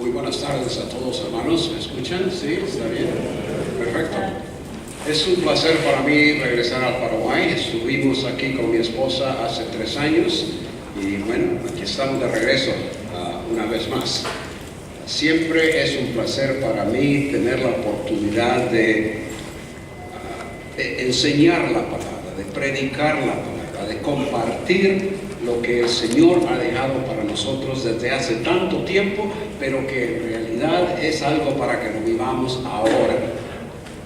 Muy buenas tardes a todos, hermanos. ¿Me escuchan? ¿Sí? ¿Está bien? Perfecto. Es un placer para mí regresar al Paraguay. Estuvimos aquí con mi esposa hace 3 años y bueno, aquí estamos de regreso una vez más. Siempre es un placer para mí tener la oportunidad de enseñar la palabra, de predicar la palabra, de compartir lo que el Señor ha dejado para nosotros desde hace tanto tiempo, pero que en realidad es algo para que lo vivamos ahora.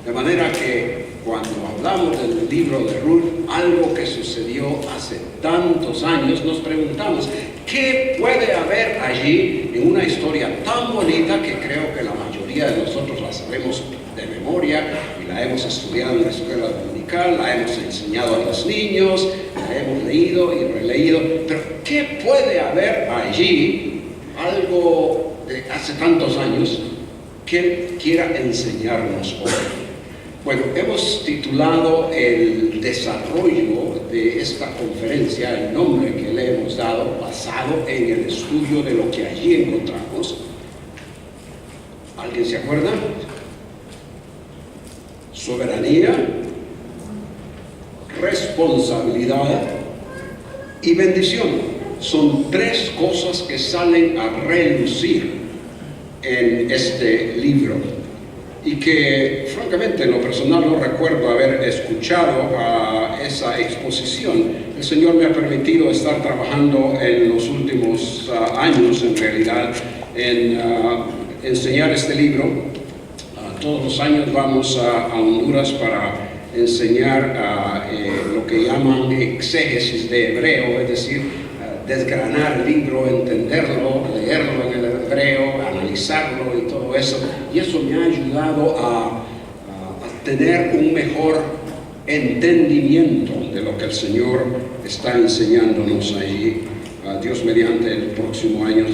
De manera que cuando hablamos del libro de Ruth, algo que sucedió hace tantos años, nos preguntamos, ¿qué puede haber allí en una historia tan bonita que creo que la mayoría de nosotros la sabemos de memoria y la hemos estudiado en la escuela dominical, la hemos enseñado a los niños, la hemos leído y releído, pero ¿qué puede haber allí, algo de hace tantos años, que quiera enseñarnos hoy? Bueno, hemos titulado el desarrollo de esta conferencia, el nombre que le hemos dado, basado en el estudio de lo que allí encontramos. ¿Alguien se acuerda? Soberanía, responsabilidad y bendición. Son 3 cosas que salen a relucir en este libro y que francamente en lo personal no recuerdo haber escuchado esa exposición. El Señor me ha permitido estar trabajando en los últimos años en realidad en enseñar este libro. Todos los años vamos a Honduras para enseñar lo que llaman exégesis de hebreo, es decir, desgranar el libro, entenderlo, leerlo en el hebreo, analizarlo y todo eso. Y eso me ha ayudado a tener un mejor entendimiento de lo que el Señor está enseñándonos allí. Dios mediante, el próximo año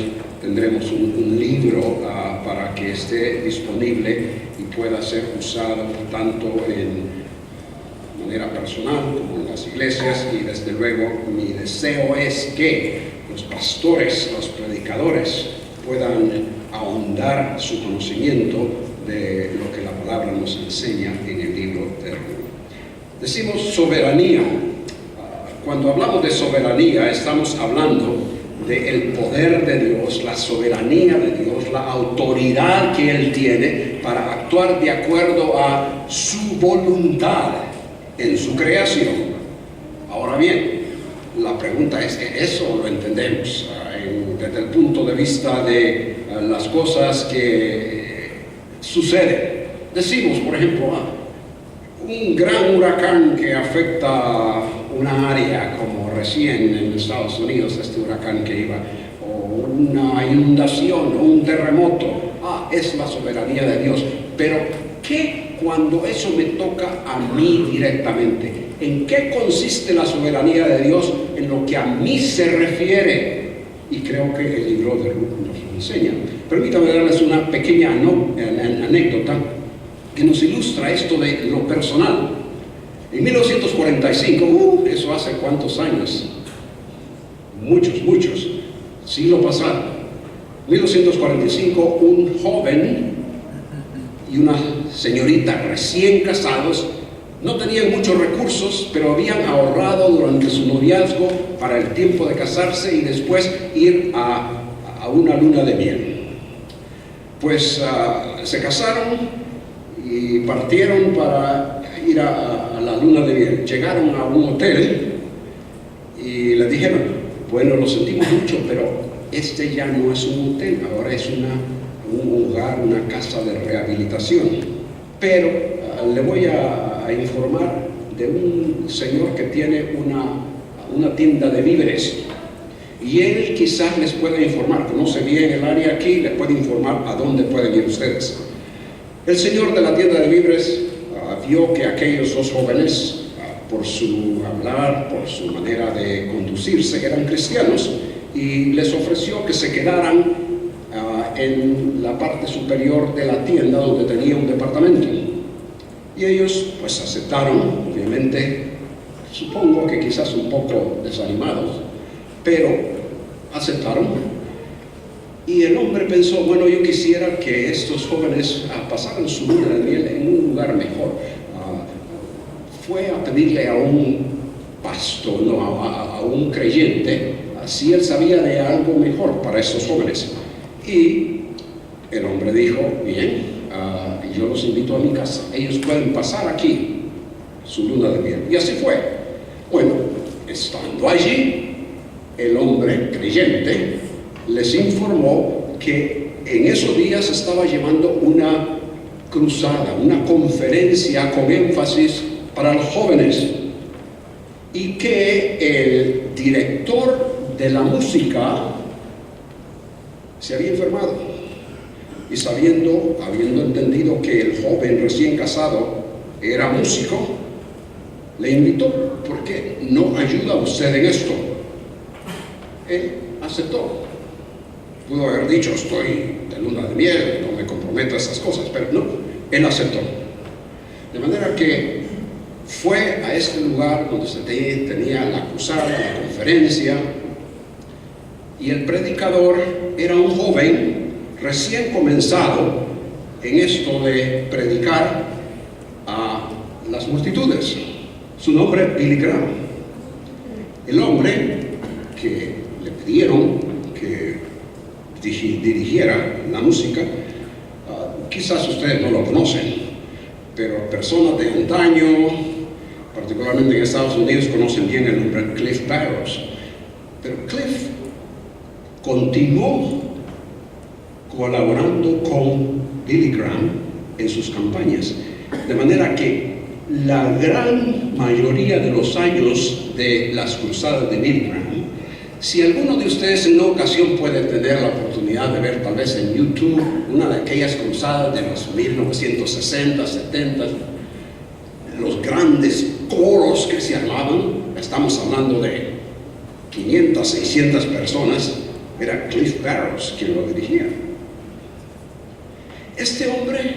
tendremos un libro para que esté disponible y pueda ser usado tanto en manera personal como en las iglesias, y desde luego mi deseo es que los pastores, los predicadores puedan ahondar su conocimiento de lo que la palabra nos enseña en el libro de Ruth. Decimos soberanía. Cuando hablamos de soberanía estamos hablando del poder de Dios, la soberanía de Dios, la autoridad que Él tiene para actuar de acuerdo a su voluntad en su creación. Ahora bien, la pregunta es que eso lo entendemos desde el punto de vista de las cosas que suceden. Decimos, por ejemplo, un gran huracán que afecta una área como recién en Estados Unidos, este huracán que iba, o una inundación o un terremoto, es la soberanía de Dios. Pero ¿qué cuando eso me toca a mí directamente? ¿En qué consiste la soberanía de Dios en lo que a mí se refiere? Y creo que el libro de Ruth nos lo enseña. Permítanme darles una pequeña anécdota que nos ilustra esto de lo personal. En 1945, eso hace cuántos años, muchos, siglo pasado, 1945, un joven y una señorita recién casados no tenían muchos recursos, pero habían ahorrado durante su noviazgo para el tiempo de casarse y después ir a una luna de miel. Pues se casaron y partieron para ir a la luna de miel. Llegaron a un hotel y les dijeron, bueno, lo sentimos mucho, pero este ya no es un hotel, ahora es un lugar, una casa de rehabilitación. Pero le voy a informar de un señor que tiene una tienda de víveres. Y él quizás les pueda informar, conoce bien el área aquí, les puede informar a dónde pueden ir ustedes. El señor de la tienda de víveres vio que aquellos 2 jóvenes, por su hablar, por su manera de conducirse, eran cristianos, y les ofreció que se quedaran en la parte superior de la tienda donde tenía un departamento. Y ellos pues aceptaron, obviamente, supongo que quizás un poco desanimados, pero aceptaron. Y el hombre pensó, bueno, yo quisiera que estos jóvenes pasaran su luna de miel en un lugar mejor. Fue a pedirle a un pastor, no, a un creyente, si él sabía de algo mejor para estos jóvenes. Y el hombre dijo, bien, yo los invito a mi casa, ellos pueden pasar aquí su luna de miel. Y así fue. Bueno, estando allí, el hombre creyente les informó que en esos días estaba llevando una cruzada, una conferencia con énfasis para los jóvenes, y que el director de la música se había enfermado, y habiendo entendido que el joven recién casado era músico, le invitó. ¿Por qué no ayuda usted en esto? Él aceptó. Pudo haber dicho, estoy de luna de miel, no me comprometo a esas cosas, pero no, él aceptó. De manera que fue a este lugar donde se tenía la cruzada, la conferencia, y el predicador era un joven recién comenzado en esto de predicar a las multitudes. Su nombre, Billy Graham. El hombre que le pidieron que dirigiera la música, quizás ustedes no lo conocen, pero personas de antaño, particularmente en Estados Unidos, conocen bien el nombre Cliff Barrows. Pero Cliff continuó colaborando con Billy Graham en sus campañas, de manera que la gran mayoría de los años de las cruzadas de Billy Graham, si alguno de ustedes en una ocasión puede tener la oportunidad de ver tal vez en YouTube una de aquellas cruzadas de los 1960, 70, los grandes coros que se armaban, estamos hablando de 500, 600 personas, era Cliff Barrows quien lo dirigía. Este hombre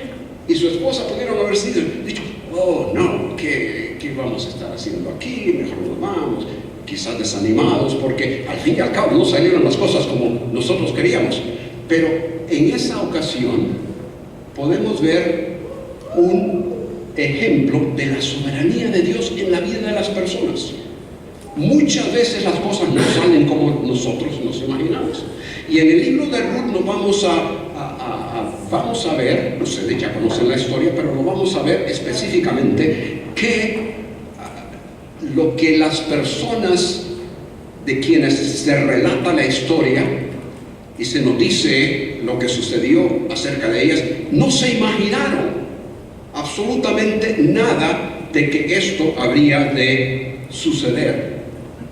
y su esposa pudieron haber dicho, oh no, ¿qué vamos a estar haciendo aquí? Mejor nos vamos, quizás desanimados, porque al fin y al cabo no salieron las cosas como nosotros queríamos. Pero en esa ocasión podemos ver un ejemplo de la soberanía de Dios en la vida de las personas. Muchas veces las cosas no salen como nosotros nos imaginamos. Y en el libro de Ruth nos vamos a ver, ustedes ya conocen la historia, pero lo vamos a ver específicamente que lo que las personas de quienes se relata la historia y se nos dice lo que sucedió acerca de ellas, no se imaginaron absolutamente nada de que esto habría de suceder,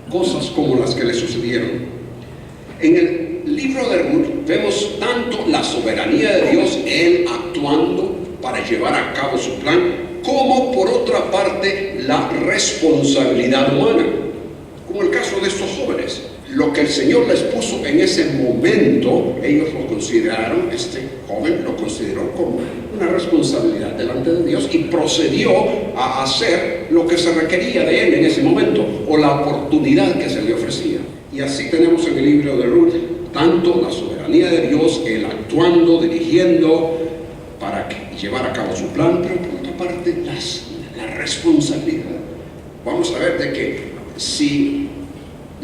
cosas como las que le sucedieron. En el libro de Ruth vemos tanto la soberanía de Dios, Él actuando para llevar a cabo su plan, como por otra parte la responsabilidad humana, como el caso de estos jóvenes. Lo que el Señor les puso en ese momento, ellos lo consideraron, este joven lo consideró como una responsabilidad delante de Dios y procedió a hacer lo que se requería de él en ese momento, o la oportunidad que se le ofrecía. Y así tenemos en el libro de Ruth tanto la soberanía de Dios, Él actuando, dirigiendo para llevar a cabo su plan, pero por otra parte la responsabilidad. Vamos a ver de que si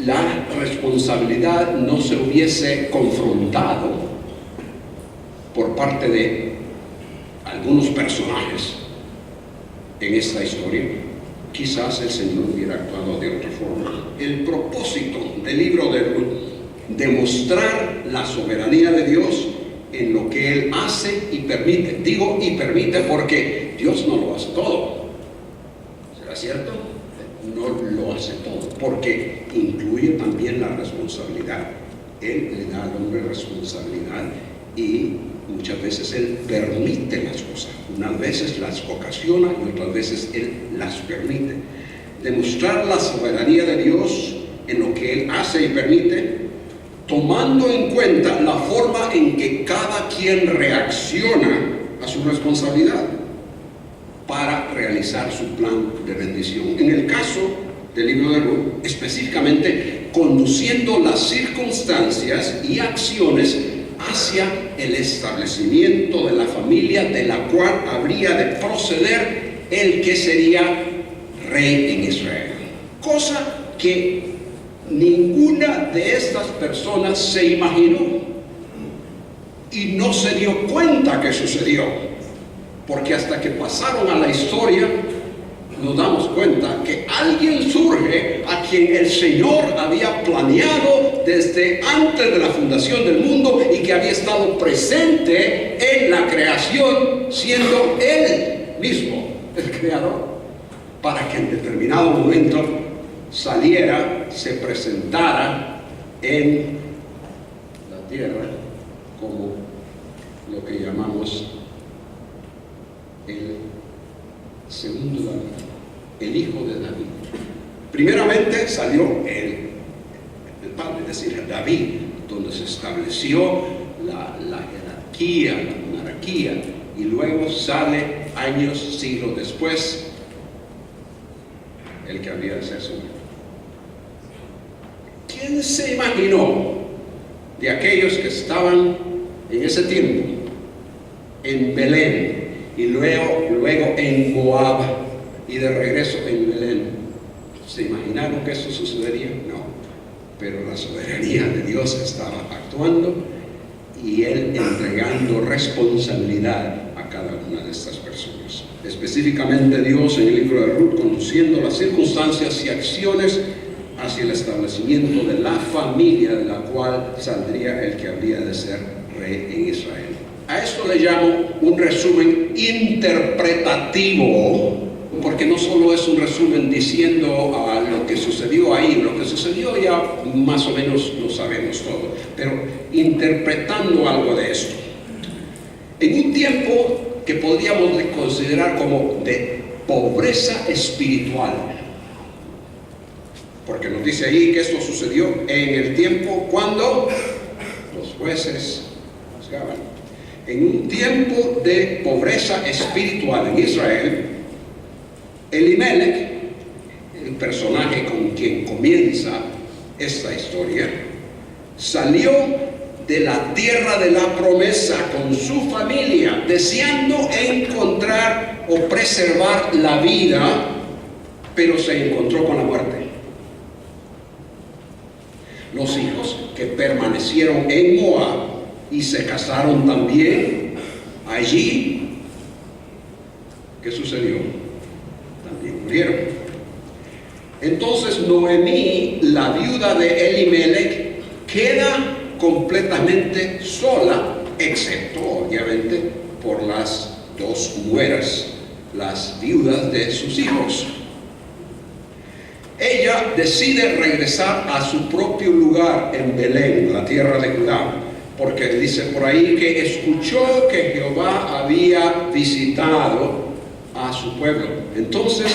la responsabilidad no se hubiese confrontado por parte de algunos personajes en esta historia, quizás el Señor hubiera actuado de otra forma. El propósito del libro de Ruth, demostrar la soberanía de Dios en lo que Él hace y permite. Digo y permite porque Dios no lo hace todo. ¿Será cierto? No lo hace todo, porque incluye también la responsabilidad. Él le da al hombre responsabilidad y muchas veces Él permite las cosas. Unas veces las ocasiona y otras veces Él las permite. Demostrar la soberanía de Dios en lo que Él hace y permite, tomando en cuenta la forma en que cada quien reacciona a su responsabilidad para realizar su plan de bendición. En el caso del libro de Ruth, específicamente conduciendo las circunstancias y acciones hacia el establecimiento de la familia de la cual habría de proceder el que sería rey en Israel. Cosa que ninguna de estas personas se imaginó y no se dio cuenta que sucedió, porque hasta que pasaron a la historia nos damos cuenta que alguien surge a quien el Señor había planeado desde antes de la fundación del mundo y que había estado presente en la creación, siendo Él mismo el creador, para que en determinado momento saliera, se presentara en la tierra como lo que llamamos el segundo David, el hijo de David. Primeramente salió el padre, es decir, David, donde se estableció la jerarquía, la monarquía, y luego sale años, siglos después, el que había de ser su hijo. ¿Quién se imaginó de aquellos que estaban en ese tiempo en Belén y luego en Moab y de regreso en Belén? ¿Se imaginaron que eso sucedería? No, pero la soberanía de Dios estaba actuando y Él entregando responsabilidad a cada una de estas personas. Específicamente Dios en el libro de Ruth, conociendo las circunstancias y acciones hacia el establecimiento de la familia de la cual saldría el que habría de ser rey en Israel. A esto le llamo un resumen interpretativo, porque no solo es un resumen diciendo lo que sucedió ahí, lo que sucedió ya más o menos lo sabemos todo, pero interpretando algo de esto. En un tiempo que podríamos considerar como de pobreza espiritual, porque nos dice ahí que esto sucedió en el tiempo cuando los jueces juzgaban. En un tiempo de pobreza espiritual en Israel, Elimelech, el personaje con quien comienza esta historia, salió de la tierra de la promesa con su familia, deseando encontrar o preservar la vida, pero se encontró con la muerte. Los hijos que permanecieron en Moab y se casaron también allí, ¿qué sucedió? También murieron. Entonces Noemí, la viuda de Elimelech, queda completamente sola, excepto obviamente por las dos nueras, las viudas de sus hijos. Ella decide regresar a su propio lugar en Belén, la tierra de Judá, porque dice por ahí que escuchó que Jehová había visitado a su pueblo. Entonces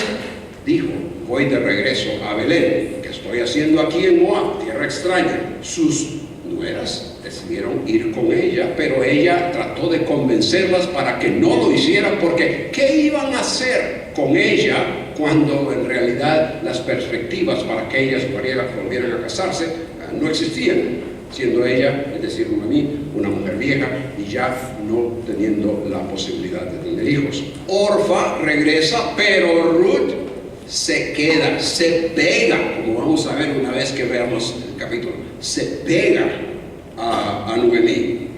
dijo: voy de regreso a Belén, que estoy haciendo aquí en Moab, tierra extraña. Sus nueras decidieron ir con ella, pero ella trató de convencerlas para que no lo hicieran, porque ¿qué iban a hacer con ella cuando en realidad las perspectivas para que ellas volvieran a casarse no existían, siendo ella, es decir, una mujer vieja y ya no teniendo la posibilidad de tener hijos? Orfa regresa, pero Ruth se queda, se pega, como vamos a ver una vez que veamos el capítulo, se pega a Noemí.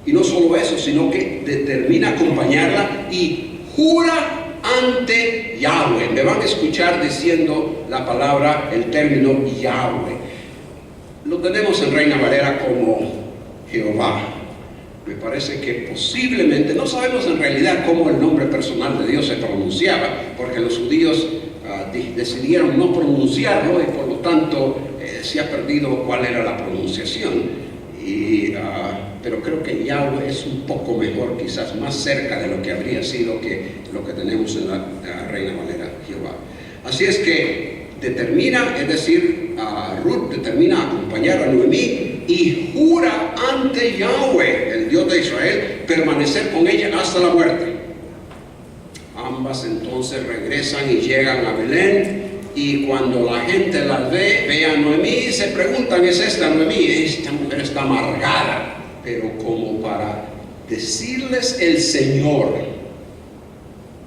Y no solo eso, sino que determina acompañarla y jura ante Yahweh. Me van a escuchar diciendo la palabra, el término Yahweh. Lo tenemos en Reina Valera como Jehová. Me parece que posiblemente, no sabemos en realidad cómo el nombre personal de Dios se pronunciaba, porque los judíos decidieron no pronunciarlo y por lo tanto se ha perdido cuál era la pronunciación. Pero creo que Yahweh es un poco mejor, quizás más cerca de lo que habría sido que lo que tenemos en la Reina Valera, Jehová. Así es que determina, es decir, Ruth determina acompañar a Noemí y jura ante Yahweh, el Dios de Israel, permanecer con ella hasta la muerte. Ambas entonces regresan y llegan a Belén, y cuando la gente las ve a Noemí, se preguntan: ¿es esta Noemí? Esta mujer está amargada, pero como para decirles el Señor,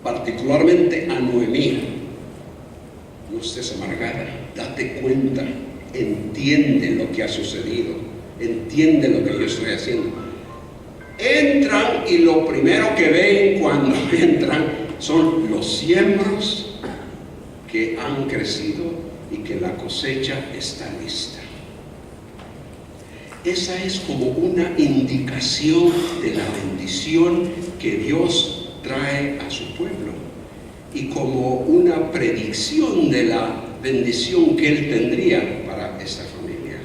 particularmente a Noemí: no estés amargada, date cuenta, entiende lo que ha sucedido, entiende lo que yo estoy haciendo. Entran y lo primero que ven cuando entran son los siembros que han crecido y que la cosecha está lista. Esa es como una indicación de la bendición que Dios trae a su pueblo y como una predicción de la bendición que Él tendría para esta familia,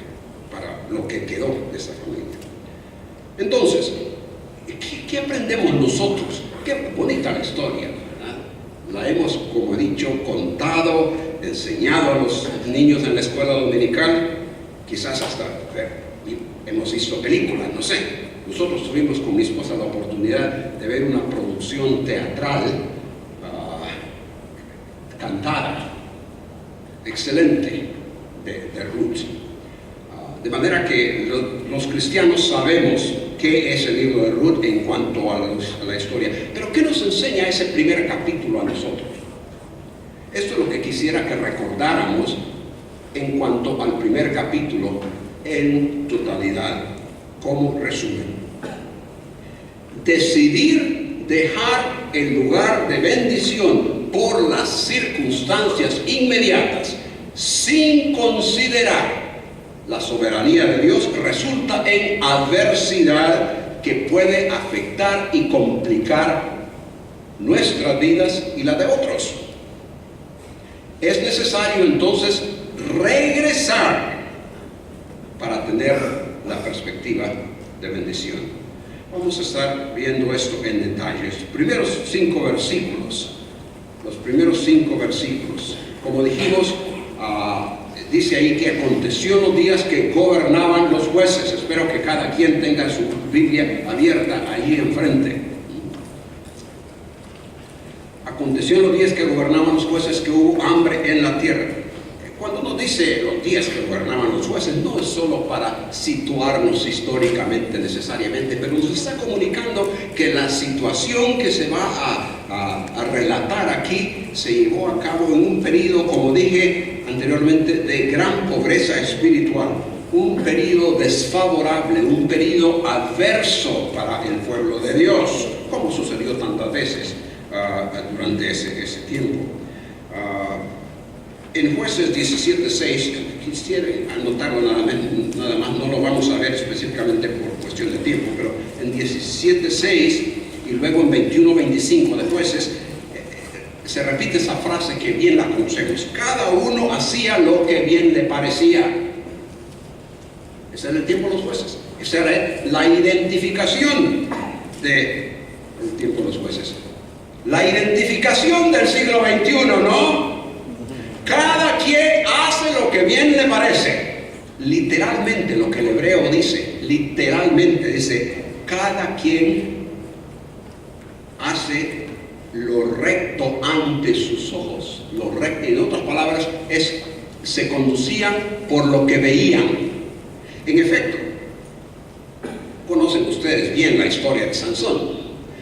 para lo que quedó de esta familia. Entonces, ¿qué aprendemos nosotros? Qué bonita la historia, ¿verdad? La hemos, como he dicho, contado, enseñado a los niños en la escuela dominical, quizás hasta hemos visto películas, no sé. Nosotros tuvimos con mi esposa la oportunidad de ver una producción teatral cantada, excelente, de Ruth. De manera que los cristianos sabemos qué es el libro de Ruth en cuanto a la historia. Pero ¿qué nos enseña ese primer capítulo a nosotros? Esto es lo que quisiera que recordáramos en cuanto al primer capítulo en totalidad, como resumen. Decidir dejar el lugar de bendición por las circunstancias inmediatas sin considerar la soberanía de Dios resulta en adversidad que puede afectar y complicar nuestras vidas y las de otros. Es necesario entonces regresar para tener la perspectiva de bendición. Vamos a estar viendo esto en detalle. Los primeros 5 versículos, como dijimos, dice ahí que aconteció en los días que gobernaban los jueces. Espero que cada quien tenga su Biblia abierta allí enfrente. Aconteció en los días que gobernaban los jueces que hubo hambre en la tierra. Cuando nos dice los días que gobernaban los jueces, no es solo para situarnos históricamente necesariamente, pero nos está comunicando que la situación que se va a relatar aquí se llevó a cabo en un periodo, como dije anteriormente, de gran pobreza espiritual, un periodo desfavorable, un periodo adverso para el pueblo de Dios, como sucedió tantas veces durante ese tiempo. En Jueces 17:6, quisiera anotarlo nada más, no lo vamos a ver específicamente por cuestión de tiempo, pero en 17:6 y luego en 21:25 de Jueces se repite esa frase que bien la conocemos: cada uno hacía lo que bien le parecía. Ese era el tiempo de los jueces, esa era la identificación del tiempo de los jueces, la identificación del siglo XXI, ¿no? Cada quien hace lo que bien le parece. Literalmente lo que el hebreo dice, cada quien hace lo recto ante sus ojos. Lo recto, en otras palabras, se conducían por lo que veían. En efecto, conocen ustedes bien la historia de Sansón.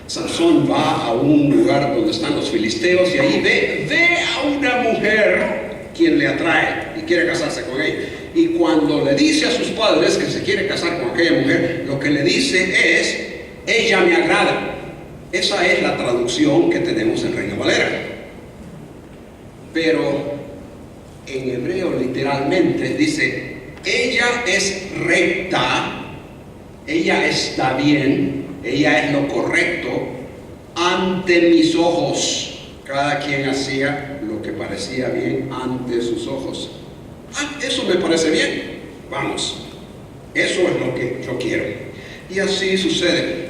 Sansón va a un lugar donde están los filisteos y ahí ve a una mujer quien le atrae y quiere casarse con ella. Y cuando le dice a sus padres que se quiere casar con aquella mujer, lo que le dice es: ella me agrada. Esa es la traducción que tenemos en Reina Valera. Pero en hebreo literalmente dice: ella es recta, ella está bien, ella es lo correcto ante mis ojos. Cada quien hacía lo que parecía bien ante sus ojos. Eso me parece bien. Vamos, eso es lo que yo quiero. Y así sucede.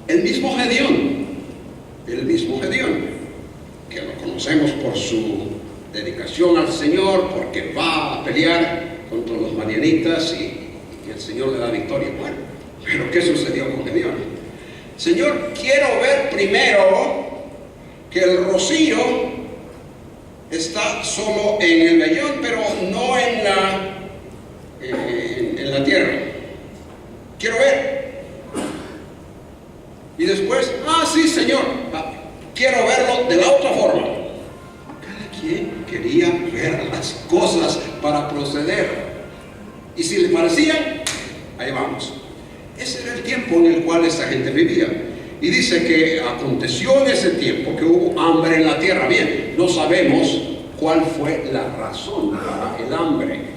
El mismo Gedeón, que lo conocemos por su dedicación al Señor, porque va a pelear contra los madianitas y el Señor le da victoria. Bueno, pero ¿qué sucedió con Gedeón? Señor, quiero ver primero que el rocío está solo en el vellón, pero no en la tierra. quiero ver. Y después, sí, Señor, quiero verlo de la otra forma. Cada quien quería ver las cosas para proceder. Y si le parecían, ahí vamos. Ese era el tiempo en el cual esa gente vivía. Y dice que aconteció en ese tiempo que hubo hambre en la tierra. Bien, no sabemos cuál fue la razón para el hambre.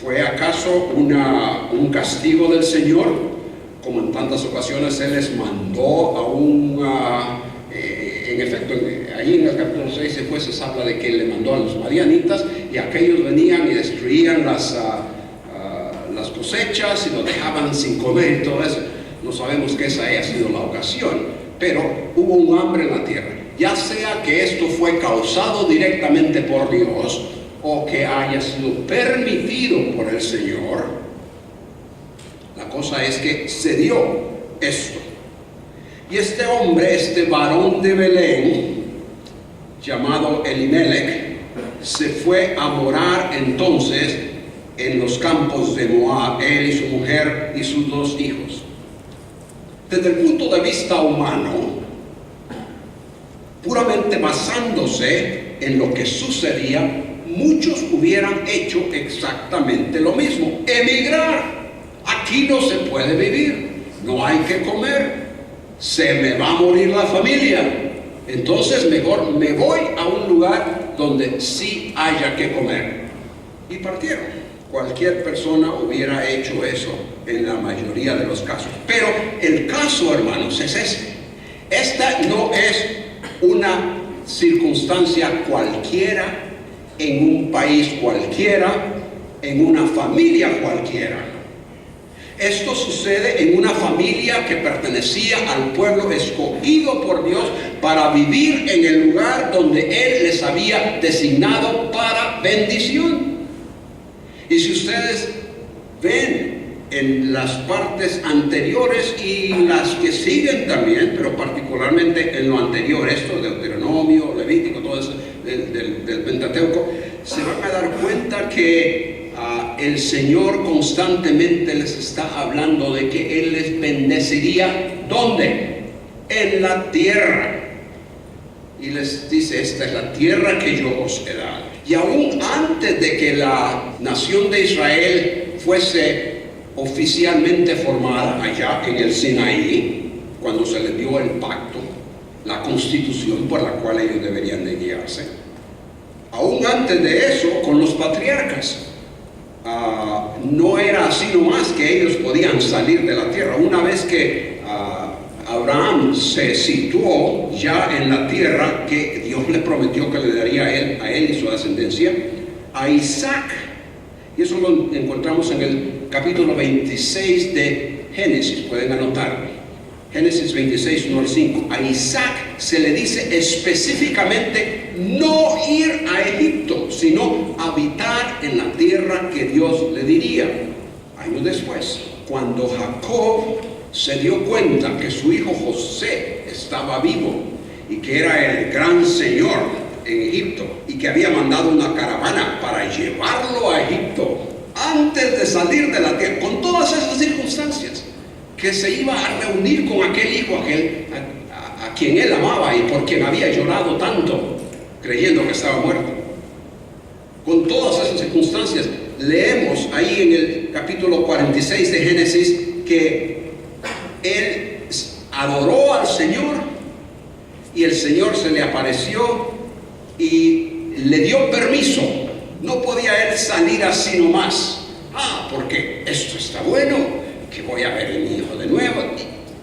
¿Fue acaso un castigo del Señor? Como en tantas ocasiones Él les mandó en efecto, ahí en el capítulo 6 después se habla de que Él le mandó a los madianitas y aquellos venían y destruían las cosechas y lo dejaban sin comer y todo eso. No sabemos que esa haya sido la ocasión, pero hubo un hambre en la tierra. Ya sea que esto fue causado directamente por Dios o que haya sido permitido por el Señor, la cosa es que se dio esto. Y este hombre, este varón de Belén, llamado Elimelech, se fue a morar entonces en los campos de Moab, él y su mujer y sus 2 hijos. Desde el punto de vista humano, puramente basándose en lo que sucedía, muchos hubieran hecho exactamente lo mismo: emigrar. Aquí no se puede vivir, no hay que comer, se me va a morir la familia, entonces mejor me voy a un lugar donde sí haya que comer. Y partieron. Cualquier persona hubiera hecho eso en la mayoría de los casos. Pero el caso, hermanos, es este. Esta no es una circunstancia cualquiera, en un país cualquiera, en una familia cualquiera. Esto sucede en una familia que pertenecía al pueblo escogido por Dios para vivir en el lugar donde Él les había designado para bendición. Y si ustedes ven en las partes anteriores y las que siguen también, pero particularmente en lo anterior, esto de Deuteronomio, Levítico, todo eso del Pentateuco, se van a dar cuenta que el Señor constantemente les está hablando de que Él les bendeciría. ¿Dónde? En la tierra. Y les dice: esta es la tierra que yo os he dado. Y aún antes de que la nación de Israel fuese oficialmente formada allá en el Sinaí, cuando se les dio el pacto, la constitución por la cual ellos deberían de guiarse, aún antes de eso, con los patriarcas, no era así nomás que ellos podían salir de la tierra. Una vez que Abraham se situó ya en la tierra que Dios le prometió que le daría a él y su descendencia, a Isaac, y eso lo encontramos en el capítulo 26 de Génesis, pueden anotar, Génesis 26, 1 al 5. A Isaac se le dice específicamente no ir a Egipto, sino habitar en la tierra que Dios le diría. Años después, cuando Jacob se dio cuenta que su hijo José estaba vivo y que era el gran señor en Egipto y que había mandado una caravana para llevarlo a Egipto antes de salir de la tierra, con todas esas circunstancias, que se iba a reunir con aquel hijo a quien él amaba y por quien había llorado tanto creyendo que estaba muerto. Con todas esas circunstancias, leemos ahí en el capítulo 46 de Génesis que él adoró al Señor y el Señor se le apareció y le dio permiso. No podía él salir así nomás. Porque esto está bueno, que voy a ver a mi hijo de nuevo.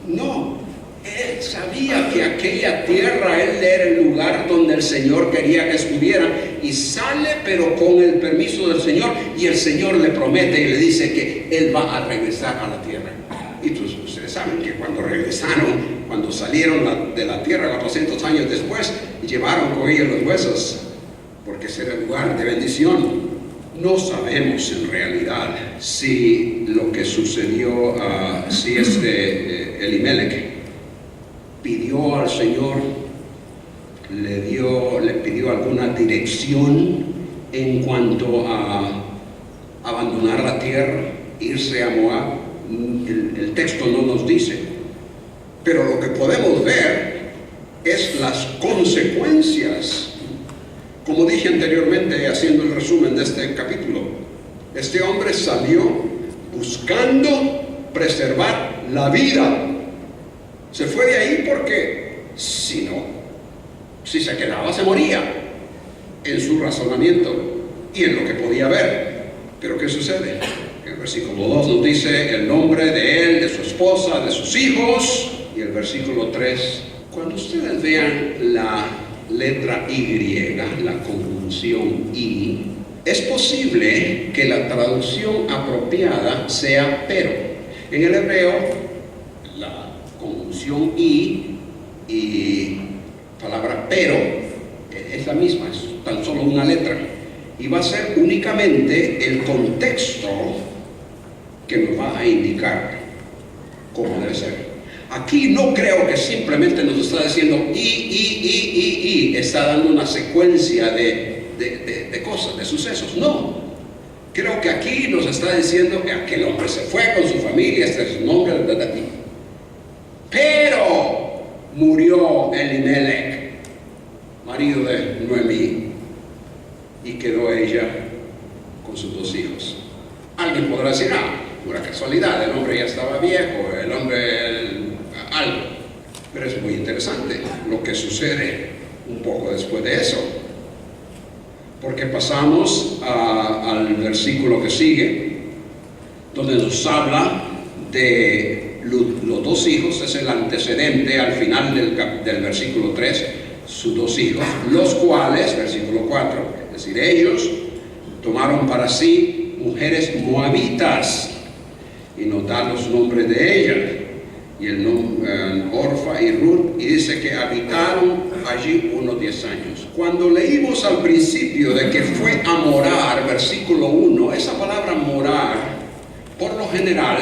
No, él sabía que aquella tierra, él era el lugar donde el Señor quería que estuviera, y sale pero con el permiso del Señor, y el Señor le promete y le dice que él va a regresar a la tierra. Y ustedes saben que cuando regresaron, cuando salieron de la tierra 400 años después, llevaron con ellos los huesos, porque ese era el lugar de bendición. No sabemos en realidad si lo que sucedió, si Elimelech pidió al Señor, le pidió alguna dirección en cuanto a abandonar la tierra, irse a Moab. el texto no nos dice. Pero lo que podemos ver es las consecuencias. Como dije anteriormente, haciendo el resumen de este capítulo, este hombre salió buscando preservar la vida. Se fue de ahí porque si se quedaba se moría, en su razonamiento y en lo que podía ver. Pero ¿qué sucede? El versículo 2 nos dice el nombre de él, de su esposa, de sus hijos. Y el versículo 3, cuando ustedes vean la letra Y, la conjunción I, es posible que la traducción apropiada sea pero. En el hebreo, la conjunción I y palabra pero es la misma, es tan solo una letra. Y va a ser únicamente el contexto que nos va a indicar cómo debe ser. Aquí no creo que simplemente nos está diciendo y, está dando una secuencia de cosas, de sucesos. No, creo que aquí nos está diciendo que aquel hombre se fue con su familia, este es su nombre, pero murió Elimelech, marido de Noemí, y quedó ella con sus 2 hijos. Alguien podrá decir, pura casualidad, el hombre ya estaba viejo, el hombre algo. Pero es muy interesante lo que sucede un poco después de eso, porque pasamos al versículo que sigue, donde nos habla de los 2 hijos. Es el antecedente al final del versículo 3, sus 2 hijos, los cuales, versículo 4, es decir, ellos tomaron para sí mujeres moabitas, y nos da los nombres de ellas, y el nombre Orfa y Ruth, y dice que habitaron allí unos 10 años. Cuando leímos al principio de que fue a morar, versículo 1, esa palabra morar, por lo general,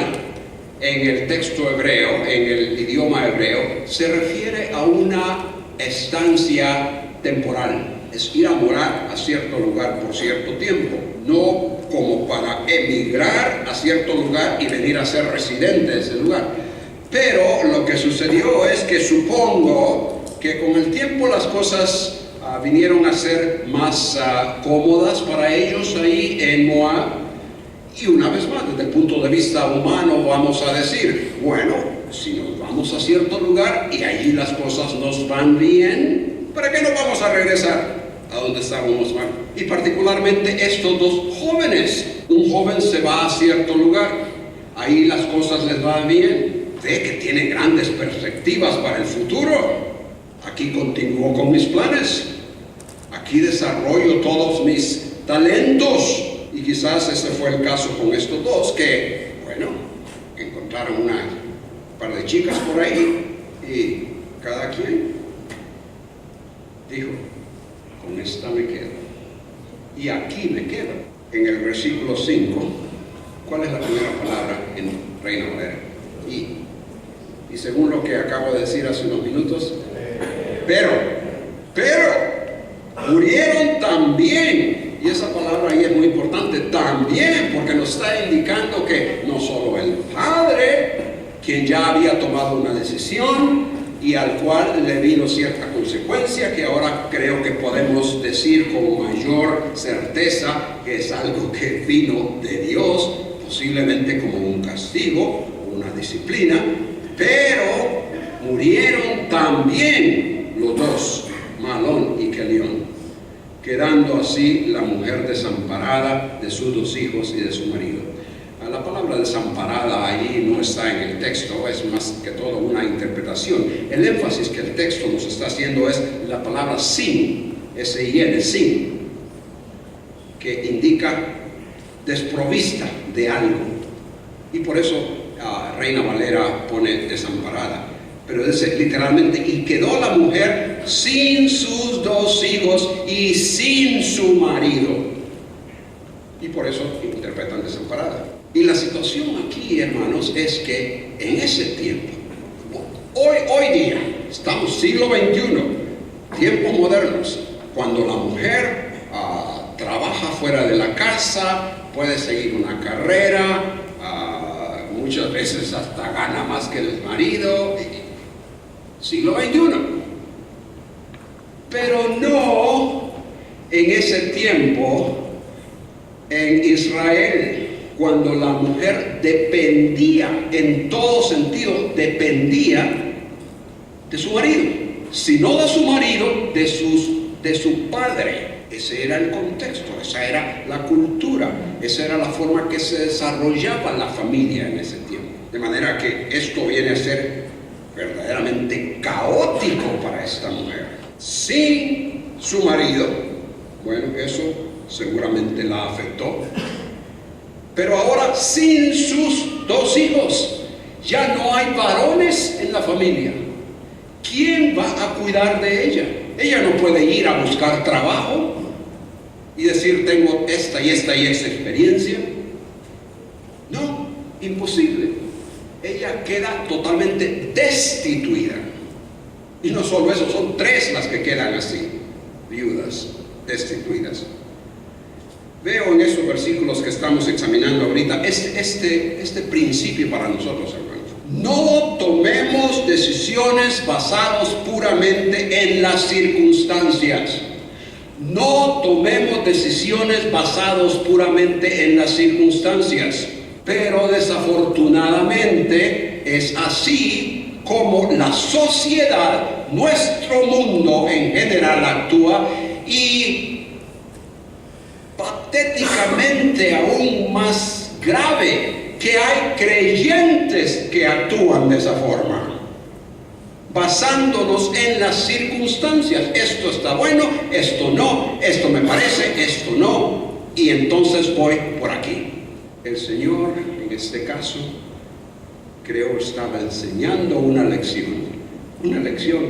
en el texto hebreo, en el idioma hebreo, se refiere a una estancia temporal. Es ir a morar a cierto lugar por cierto tiempo, no como para emigrar a cierto lugar y venir a ser residente de ese lugar. Pero lo que sucedió es que supongo que con el tiempo las cosas vinieron a ser más cómodas para ellos ahí en Moab. Y una vez más, desde el punto de vista humano, vamos a decir, bueno, si nos vamos a cierto lugar y allí las cosas nos van bien, ¿para qué nos vamos a regresar a donde estábamos mal? Y particularmente estos 2 jóvenes. Un joven se va a cierto lugar, ahí las cosas les van bien, ve que tiene grandes perspectivas para el futuro. Aquí continúo con mis planes, aquí desarrollo todos mis talentos. Y quizás ese fue el caso con estos 2 que, bueno, encontraron un par de chicas por ahí y cada quien dijo, con esta me quedo y aquí me quedo. En el versículo 5, ¿cuál es la primera palabra en Reina Valera? Y según lo que acabo de decir hace unos minutos, pero murieron también. Y esa palabra ahí es muy importante también, porque nos está indicando que no solo el padre, quien ya había tomado una decisión y al cual le vino cierta consecuencia, que ahora creo que podemos decir con mayor certeza que es algo que vino de Dios, posiblemente como un castigo, una disciplina, pero murieron también los 2, Mahlón y Kelión, quedando así la mujer desamparada de sus 2 hijos y de su marido. La palabra desamparada ahí no está en el texto, es más que todo una interpretación. El énfasis que el texto nos está haciendo es la palabra sin, S-I-N, sin, que indica desprovista de algo. Y por eso Reina Valera pone desamparada. Pero dice literalmente, y quedó la mujer sin sus 2 hijos y sin su marido. Y por eso interpretan desamparada. Y la situación aquí, hermanos, es que en ese tiempo, hoy día, estamos siglo XXI, tiempos modernos, cuando la mujer trabaja fuera de la casa, puede seguir una carrera, muchas veces hasta gana más que el marido. Siglo XXI. Pero no en ese tiempo en Israel, cuando la mujer dependía, en todo sentido, dependía de su marido. Si no de su marido, de su padre. Ese era el contexto, esa era la cultura, esa era la forma que se desarrollaba la familia en ese tiempo. De manera que esto viene a ser verdaderamente caótico para esta mujer. Sin su marido, bueno, eso seguramente la afectó. Pero ahora sin sus dos hijos, ya no hay varones en la familia. ¿Quién va a cuidar de ella? Ella no puede ir a buscar trabajo y decir tengo esta y esta y esta experiencia. No, imposible. Ella queda totalmente destituida. Y no solo eso, son 3 las que quedan así, viudas, destituidas. Veo en esos versículos que estamos examinando ahorita este principio para nosotros, hermanos. No tomemos decisiones basadas puramente en las circunstancias. No tomemos decisiones basadas puramente en las circunstancias. Pero desafortunadamente es así como la sociedad, nuestro mundo en general actúa, y patéticamente aún más grave, que hay creyentes que actúan de esa forma, basándonos en las circunstancias. Esto está bueno, esto no, esto me parece, esto no, y entonces voy por aquí. El Señor, en este caso, creo estaba enseñando una lección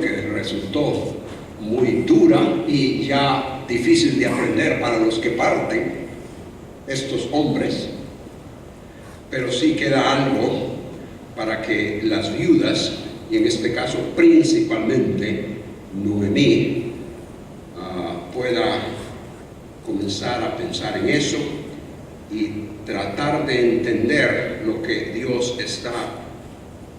que resultó muy dura y ya difícil de aprender para los que parten, estos hombres, pero sí queda algo para que las viudas, y en este caso principalmente Noemí, pueda comenzar a pensar en eso y tratar de entender lo que Dios está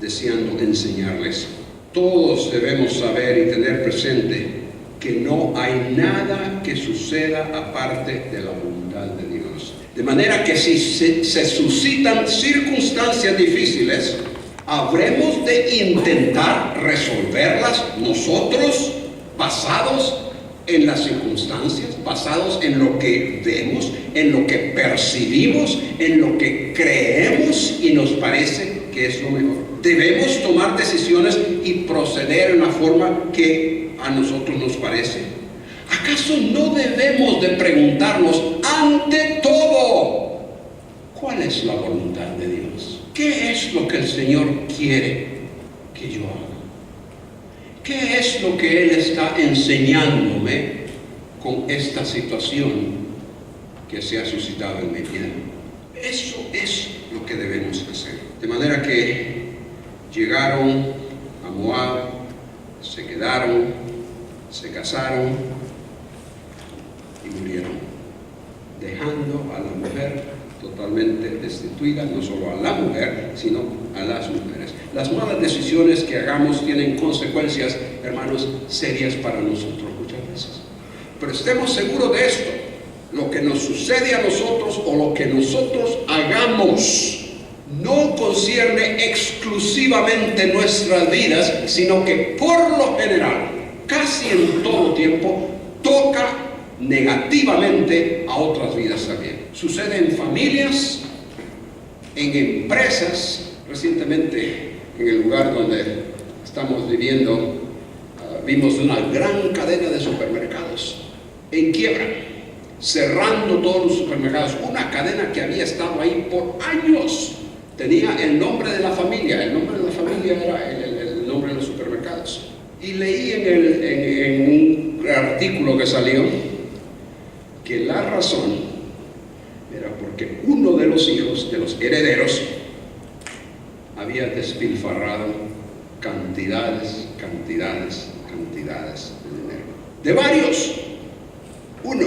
deseando enseñarles. Todos debemos saber y tener presente que no hay nada que suceda aparte de la voluntad de Dios. De manera que si se suscitan circunstancias difíciles, habremos de intentar resolverlas nosotros, basados en las circunstancias, basados en lo que vemos, en lo que percibimos, en lo que creemos y nos parece que es lo mejor. Debemos tomar decisiones y proceder en la forma que a nosotros nos parece. ¿Acaso no debemos de preguntarnos ante todo cuál es la voluntad de Dios? ¿Qué es lo que el Señor quiere que yo haga? ¿Qué es lo que Él está enseñándome con esta situación que se ha suscitado en mi vida? Eso es lo que debemos hacer. De manera que llegaron a Moab, se quedaron, se casaron y murieron, dejando a la mujer totalmente destituida, no solo a la mujer, sino a las mujeres. Las malas decisiones que hagamos tienen consecuencias, hermanos, serias para nosotros muchas veces. Pero estemos seguros de esto: lo que nos sucede a nosotros o lo que nosotros hagamos no concierne exclusivamente nuestras vidas, sino que por lo general, casi en todo tiempo, toca negativamente a otras vidas también. Sucede en familias, en empresas. Recientemente, en el lugar donde estamos viviendo, vimos una gran cadena de supermercados en quiebra, cerrando todos los supermercados. Una cadena que había estado ahí por años. Tenía el nombre de la familia. El nombre de la familia era el nombre de los supermercados. Y leí en un artículo que salió que la razón era porque uno de los hijos, de los herederos, había despilfarrado cantidades de dinero. De varios, uno.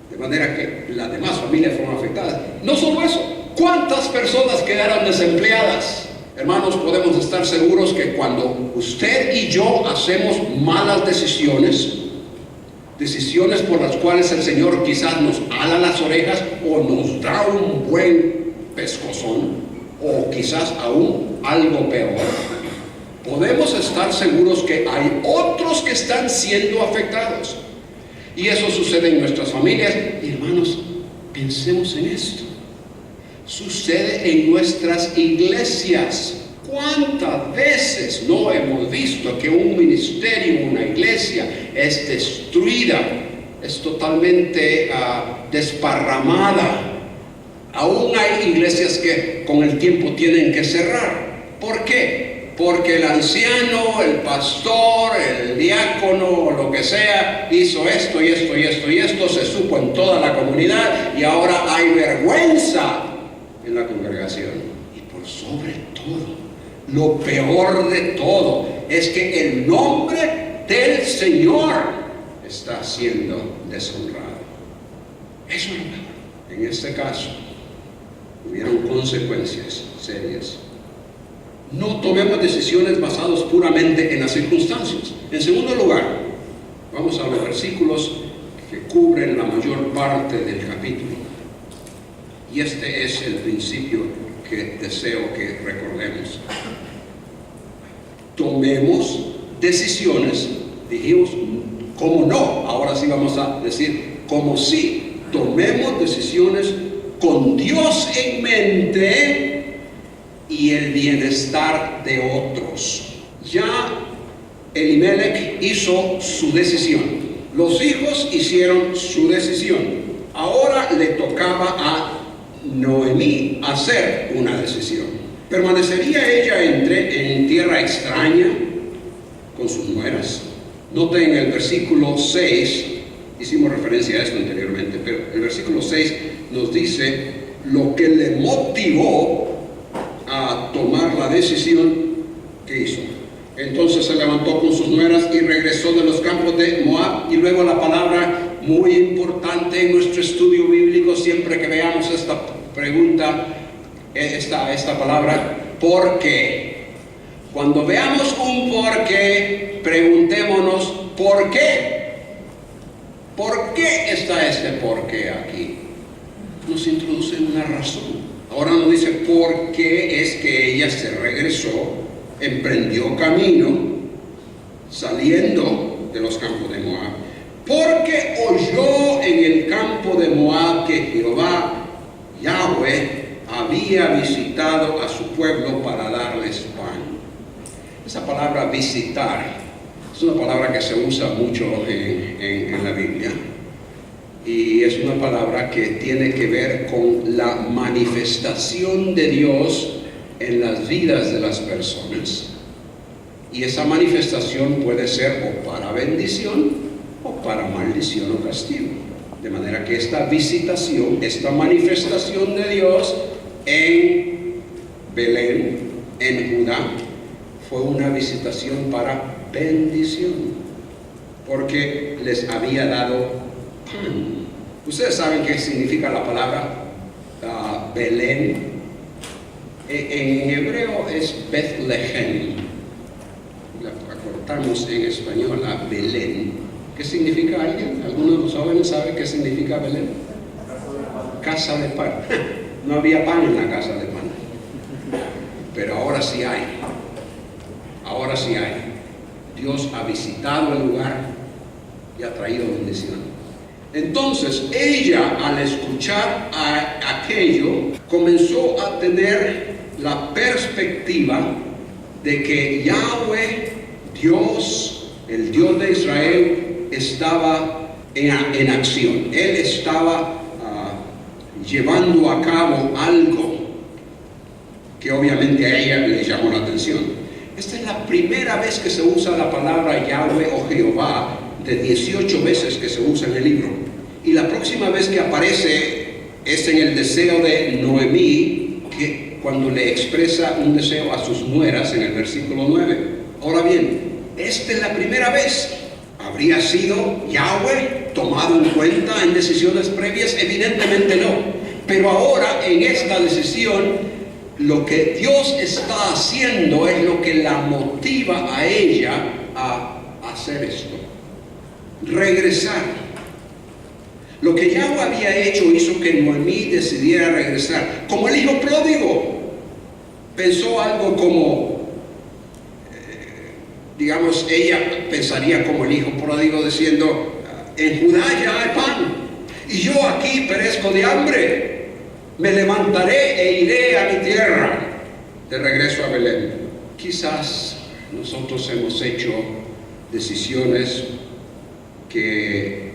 De manera que las demás familias fueron afectadas. No solo eso, ¿Cuántas personas quedaron desempleadas? Hermanos, podemos estar seguros que cuando usted y yo hacemos malas decisiones por las cuales el Señor quizás nos ala las orejas o nos da un buen pescozón, o quizás aún algo peor, podemos estar seguros que hay otros que están siendo afectados. Y eso sucede en nuestras familias. Y hermanos, pensemos en esto. Sucede en nuestras iglesias. ¿Cuántas veces no hemos visto que un ministerio, una iglesia es destruida, es totalmente desparramada? Aún hay iglesias que con el tiempo tienen que cerrar. ¿Por qué? Porque el anciano, el pastor, el diácono o lo que sea hizo esto y esto y esto y esto, se supo en toda la comunidad y ahora hay vergüenza en la congregación. Y por sobre todo, lo peor de todo es que el nombre del Señor está siendo deshonrado. Eso es lo peor. En este caso, hubieron consecuencias serias. No tomemos decisiones basadas puramente en las circunstancias. En segundo lugar, vamos a los versículos que cubren la mayor parte del capítulo. Y este es el principio que deseo que recordemos. Tomemos decisiones, dijimos, ¿cómo no? Ahora sí vamos a decir, ¿cómo sí? Tomemos decisiones con Dios en mente y el bienestar de otros. Ya Elimelech hizo su decisión. Los hijos hicieron su decisión. Ahora le tocaba a Noemí hacer una decisión. ¿Permanecería ella en tierra extraña con sus nueras? Noten en el versículo 6, hicimos referencia a esto anteriormente, pero el versículo 6 nos dice lo que le motivó a tomar la decisión que hizo. Entonces se levantó con sus nueras y regresó de los campos de Moab. Y luego la palabra muy importante en nuestro estudio bíblico, siempre que veamos esta pregunta, esta palabra, ¿por qué? Cuando veamos un por qué, preguntémonos, ¿por qué? ¿Por qué está este por qué aquí? Nos introduce una razón. Ahora nos dice por qué es que ella se regresó, emprendió camino, saliendo de los campos de Moab, porque oyó en el campo de Moab que Jehová, Yahweh, había visitado a su pueblo para darles pan. Esa palabra visitar es una palabra que se usa mucho en la Biblia. Y es una palabra que tiene que ver con la manifestación de Dios en las vidas de las personas. Y esa manifestación puede ser o para bendición o para maldición o castigo. De manera que esta visitación, esta manifestación de Dios en Belén, en Judá, fue una visitación para bendición, porque les había dado pan. Ustedes saben qué significa la palabra Belén. En hebreo es Bethlehem. La acortamos en español a Belén. ¿Qué significa alguien? ¿Alguno de los jóvenes sabe qué significa Belén? Casa de pan. No había pan en la casa de pan. Pero ahora sí hay. Ahora sí hay. Dios ha visitado el lugar y ha traído bendición. Entonces ella, al escuchar aquello, comenzó a tener la perspectiva de que Yahweh, Dios, el Dios de Israel, estaba en acción. Él estaba llevando a cabo algo que obviamente a ella le llamó la atención. Esta es la primera vez que se usa la palabra Yahweh o Jehová, de 18 veces que se usa en el libro. Y la próxima vez que aparece es en el deseo de Noemí, que cuando le expresa un deseo a sus nueras en el versículo 9. Ahora bien, esta es la primera vez. ¿Habría sido Yahweh tomado en cuenta en decisiones previas? Evidentemente no. Pero ahora en esta decisión, lo que Dios está haciendo es lo que la motiva a ella a hacer esto. Regresar. Lo que Yahweh había hecho hizo que Noemí decidiera regresar. Como el hijo pródigo. Pensó algo como, digamos, ella pensaría como el hijo pródigo diciendo, en Judá ya hay pan, y yo aquí perezco de hambre. Me levantaré e iré a mi tierra, de regreso a Belén. Quizás nosotros hemos hecho decisiones que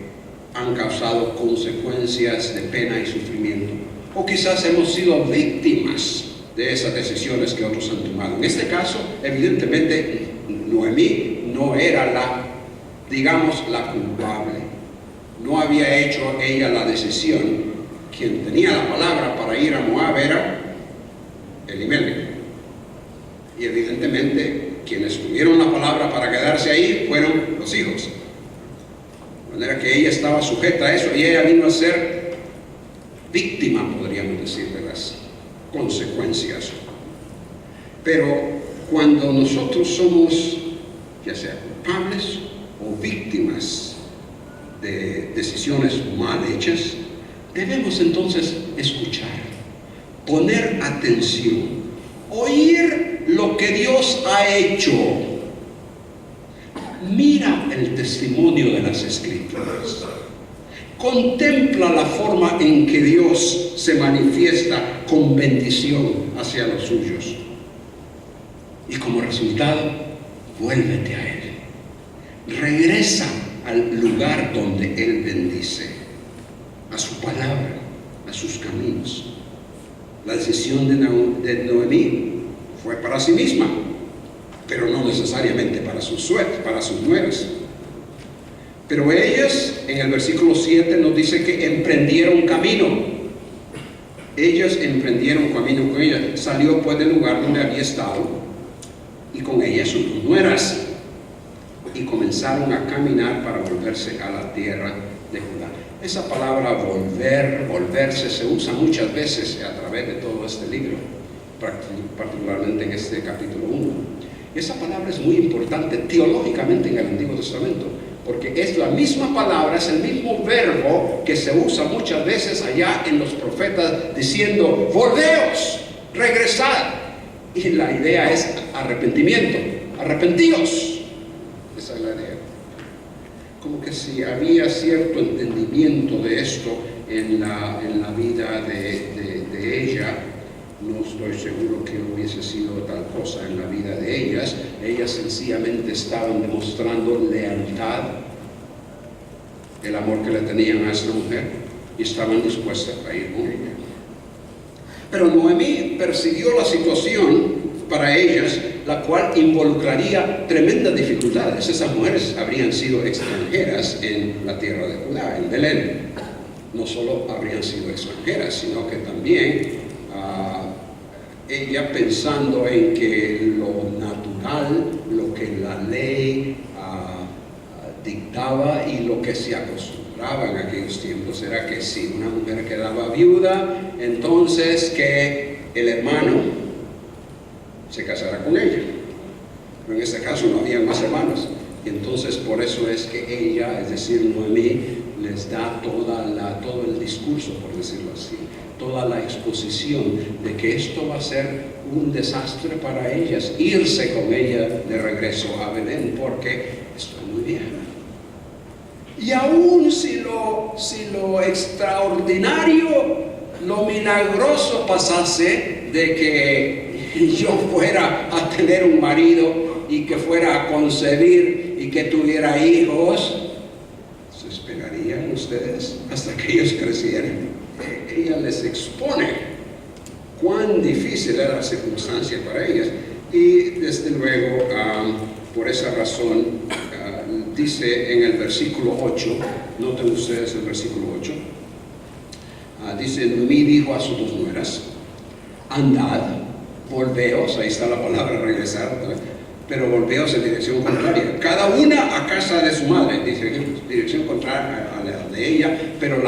han causado consecuencias de pena y sufrimiento. O quizás hemos sido víctimas de esas decisiones que otros han tomado. En este caso, evidentemente, Noemí no era la culpable. No había hecho ella la decisión. Quien tenía la palabra para ir a Moab era Elimelech. Y evidentemente, quienes tuvieron la palabra para quedarse ahí fueron los hijos. De manera que ella estaba sujeta a eso y ella vino a ser víctima, podríamos decir, de las consecuencias. Pero cuando nosotros somos, ya sea culpables o víctimas de decisiones mal hechas, debemos entonces escuchar, poner atención, oír lo que Dios ha hecho. Mira el testimonio de las Escrituras. Contempla la forma en que Dios se manifiesta con bendición hacia los suyos. Y como resultado, vuélvete a Él. Regresa al lugar donde Él bendice, a su palabra, a sus caminos. La decisión de Noemí fue para sí misma, pero no necesariamente para sus nueras. Pero ellas, en el versículo 7 nos dice que emprendieron camino. Ellas emprendieron camino con ella. Salió pues del lugar donde había estado y con ella sus dos nueras, y comenzaron a caminar para volverse a la tierra de Judá. Esa palabra volverse se usa muchas veces a través de todo este libro, particularmente en este capítulo 1. Esa palabra es muy importante teológicamente en el Antiguo Testamento, porque es la misma palabra, es el mismo verbo que se usa muchas veces allá en los profetas diciendo, volveos, regresad. Y la idea es arrepentimiento, arrepentíos. Esa es la idea. Como que si había cierto entendimiento de esto en la vida de ella, no estoy seguro que hubiese sido tal cosa en la vida de ellas. Ellas sencillamente estaban demostrando lealtad, el amor que le tenían a esta mujer, y estaban dispuestas a ir con ella. Pero Noemí persiguió la situación para ellas, la cual involucraría tremendas dificultades. Esas mujeres habrían sido extranjeras en la tierra de Judá, en Belén. No solo habrían sido extranjeras, sino que también ella, pensando en que lo natural, lo que la ley dictaba y lo que se acostumbraba en aquellos tiempos era que si una mujer quedaba viuda, entonces que el hermano se casara con ella. Pero en este caso no había más hermanos, y entonces por eso es que ella, es decir, Noemí, les da todo el discurso, por decirlo así, toda la exposición de que esto va a ser un desastre para ellas, irse con ella de regreso a Belén, porque estoy muy vieja. Y aún si lo extraordinario, lo milagroso pasase de que yo fuera a tener un marido y que fuera a concebir y que tuviera hijos, ¿se esperarían ustedes hasta que ellos crecieran? Ella les expone cuán difícil era la circunstancia para ellas, y desde luego por esa razón dice en el versículo 8, noten ustedes el versículo 8, dice, Noemí dijo a sus dos nueras, andad, volveos, ahí está la palabra regresar, pero volveos en dirección contraria, cada una a casa de su madre, dice, dirección contraria a la de ella, pero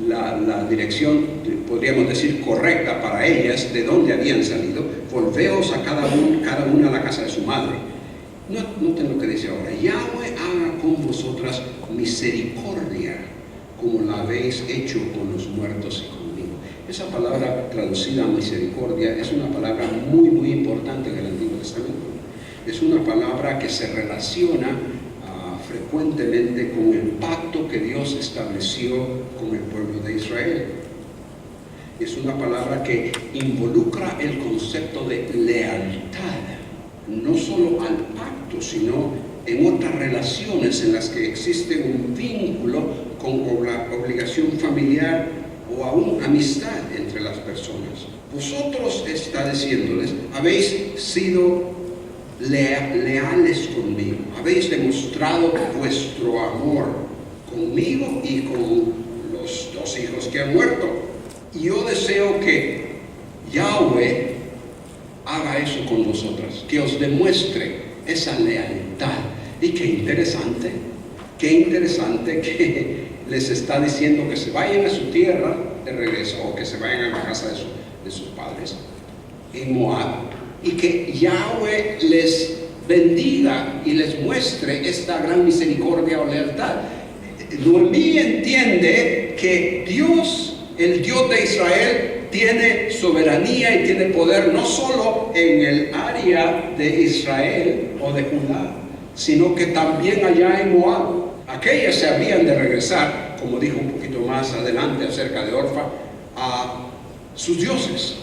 la dirección, podríamos decir, correcta para ellas, de dónde habían salido. Volveos a cada una a la casa de su madre. Noten lo que dice ahora: Yahweh haga con vosotras misericordia, como la habéis hecho con los muertos y conmigo. Esa palabra traducida a misericordia es una palabra muy, muy importante en el Antiguo Testamento. Es una palabra que se relaciona frecuentemente con el pacto que Dios estableció con el pueblo de Israel. Es una palabra que involucra el concepto de lealtad, no solo al pacto, sino en otras relaciones en las que existe un vínculo con obligación familiar o aún amistad entre las personas. Vosotros, está diciéndoles, habéis sido leales conmigo, habéis demostrado vuestro amor conmigo y con los dos hijos que han muerto. Y yo deseo que Yahweh haga eso con vosotras, que os demuestre esa lealtad. Y qué interesante que les está diciendo que se vayan a su tierra de regreso, o que se vayan a la casa de sus padres en Moab, y que Yahweh les bendiga y les muestre esta gran misericordia o lealtad. Noemí entiende que Dios, el Dios de Israel, tiene soberanía y tiene poder no solo en el área de Israel o de Judá, sino que también allá en Moab. Aquellas se habían de regresar, como dijo un poquito más adelante acerca de Orfa, a sus dioses.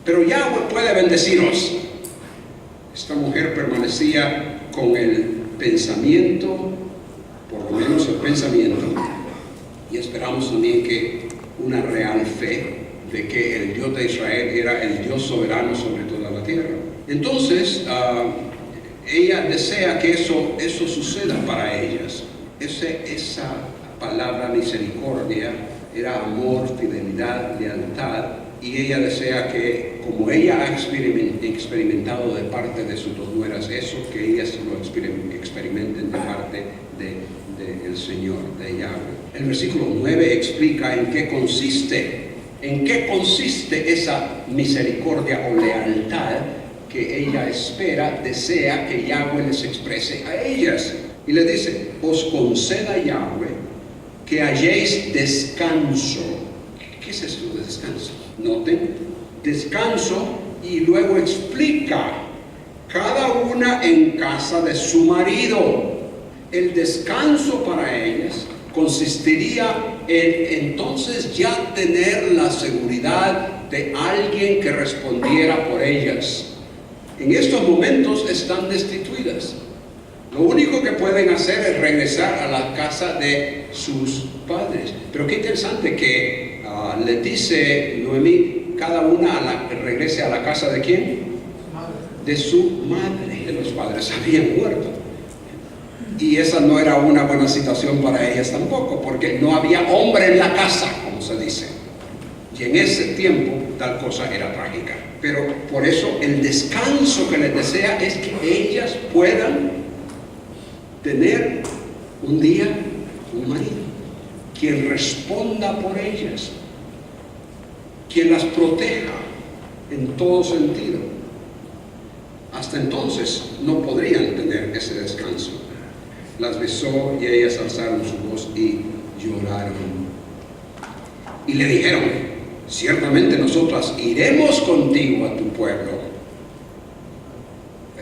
Pero Yahweh puede bendeciros. Esta mujer permanecía con el pensamiento, por lo menos el pensamiento, y esperamos también que una real fe de que el Dios de Israel era el Dios soberano sobre toda la tierra. Entonces, ella desea que eso suceda para ellas. Esa palabra misericordia era amor, fidelidad, lealtad, y ella desea que, como ella ha experimentado de parte de sus dos nueras, eso, que ellas lo experimenten de parte del Señor, de Yahweh. El versículo 9 explica en qué consiste esa misericordia o lealtad que ella desea que Yahweh les exprese a ellas. Y le dice: os conceda Yahweh que halléis descanso. ¿Qué es esto de descanso? Noten, descanso, y luego explica: cada una en casa de su marido. El descanso para ellas consistiría en entonces ya tener la seguridad de alguien que respondiera por ellas. En estos momentos están destituidas. Lo único que pueden hacer es regresar a la casa de sus padres. Pero qué interesante que le dice Noemí: cada una regrese a la casa ¿de quién? De su madre. De los padres habían muerto. Y esa no era una buena situación para ellas tampoco, porque no había hombre en la casa, como se dice. Y en ese tiempo tal cosa era trágica. Pero por eso el descanso que les desea es que ellas puedan tener un día un marido, quien responda por ellas, quien las proteja en todo sentido. Hasta entonces no podrían tener ese descanso. Las besó y ellas alzaron su voz y lloraron. Y le dijeron: ciertamente nosotras iremos contigo a tu pueblo.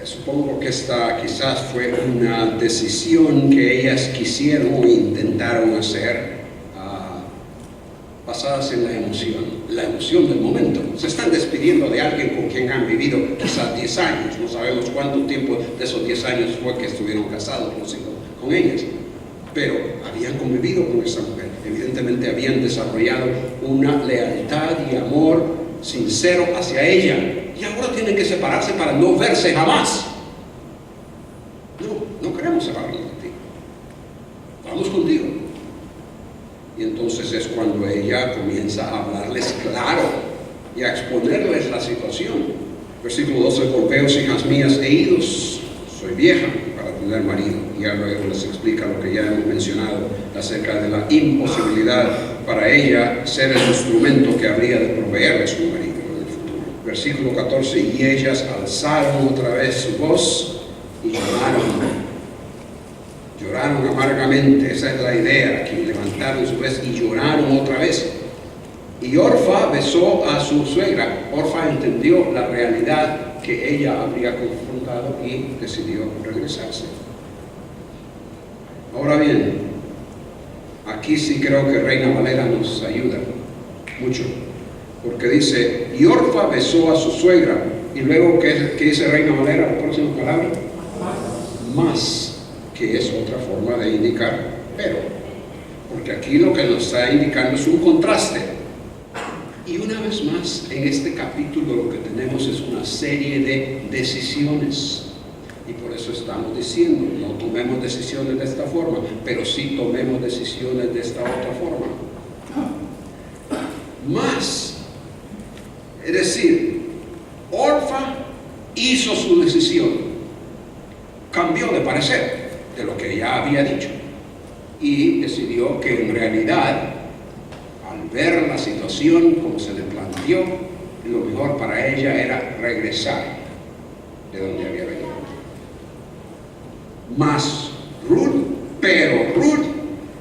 Supongo que esta quizás fue una decisión que ellas quisieron o intentaron hacer basadas en la emoción del momento. Se están despidiendo de alguien con quien han vivido quizás 10 años, no sabemos cuánto tiempo de esos 10 años fue que estuvieron casados con ellas, pero habían convivido con esa mujer, evidentemente habían desarrollado una lealtad y amor sincero hacia ella, y ahora tienen que separarse para no verse jamás. No queremos separarnos de ti, vamos contigo. Y entonces es cuando ella comienza a hablarles claro y a exponerles la situación. Versículo 12: golpeos, hijas mías, he ido, soy vieja para tener marido. Y ya luego les explica lo que ya hemos mencionado acerca de la imposibilidad para ella ser el instrumento que habría de proveer a su marido en el futuro. Versículo 14, y ellas alzaron otra vez su voz y lloraron amargamente. Esa es la idea, que levantaron su voz y lloraron otra vez. Y Orfa besó a su suegra. Orfa entendió la realidad que ella habría confrontado y decidió regresarse. Ahora bien, aquí sí creo que Reina Valera nos ayuda mucho, porque dice, y Orfa besó a su suegra, y luego, ¿qué dice Reina Valera? La próxima palabra, más, que es otra forma de indicar, pero, porque aquí lo que nos está indicando es un contraste. Y una vez más, en este capítulo lo que tenemos es una serie de decisiones. Y por eso estamos diciendo, no tomemos decisiones de esta forma, pero sí tomemos decisiones de esta otra forma. Más, es decir, Orfa hizo su decisión, cambió de parecer de lo que ella había dicho y decidió que en realidad, al ver la situación como se le planteó, lo mejor para ella era regresar de donde había venido. Más pero Ruth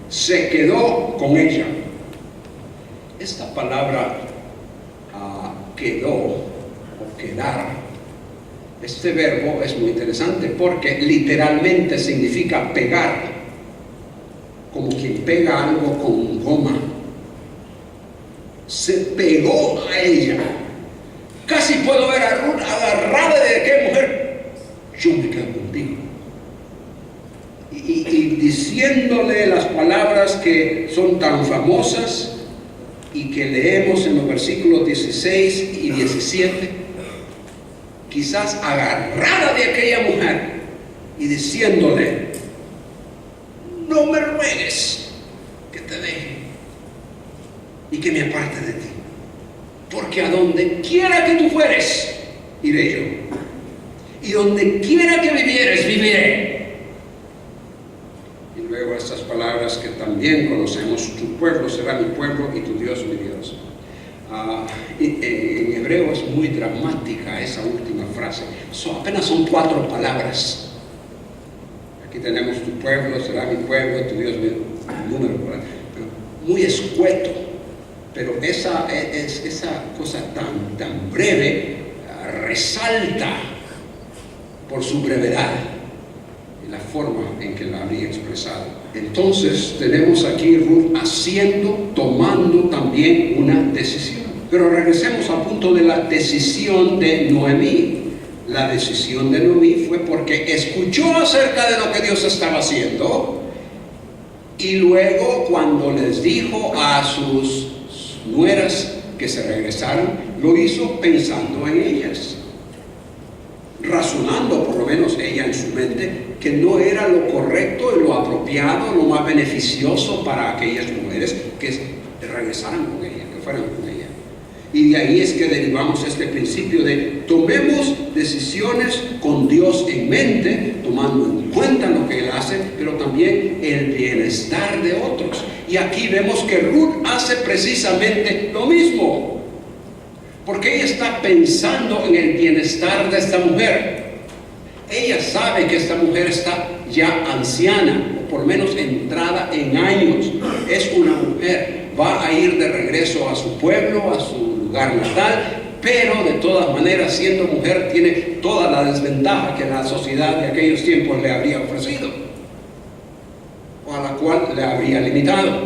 se quedó con ella. Esta palabra quedó o quedar, este verbo es muy interesante porque literalmente significa pegar, como quien pega algo con goma. Se pegó a ella. Casi puedo ver a Ruth agarrada de qué mujer. Yo me quedo contigo. Y diciéndole las palabras que son tan famosas y que leemos en los versículos 16 y 17, quizás agarrada de aquella mujer y diciéndole, no me ruegues que te deje y que me aparte de ti, porque a donde quiera que tú fueres, iré yo, y donde quiera que vivieres, viviré. Y luego estas palabras que también conocemos, tu pueblo será mi pueblo y tu Dios mi Dios. En hebreo es muy dramática esa última frase. Apenas son 4 palabras. Aquí tenemos tu pueblo será mi pueblo y tu Dios mi número, muy escueto. Pero esa cosa tan breve resalta por su brevedad y la forma en que la habría expresado. Entonces tenemos aquí Ruth tomando también una decisión. Pero regresemos al punto de la decisión de Noemí. La decisión de Noemí fue porque escuchó acerca de lo que Dios estaba haciendo y luego cuando les dijo a sus nueras que se regresaron, lo hizo pensando en ellas, razonando por lo menos ella en su mente que no era lo correcto y lo apropiado, lo más beneficioso para aquellas mujeres que regresaran con ella, que fueran con ella. Y de ahí es que derivamos este principio de tomemos decisiones con Dios en mente, tomando en cuenta lo que Él hace, pero también el bienestar de otros. Y aquí vemos que Ruth hace precisamente lo mismo, porque ella está pensando en el bienestar de esta mujer. Ella sabe que esta mujer está ya anciana, o por lo menos entrada en años. Es una mujer, va a ir de regreso a su pueblo, a su lugar natal, pero de todas maneras, siendo mujer, tiene toda la desventaja que la sociedad de aquellos tiempos le habría ofrecido, o a la cual le habría limitado.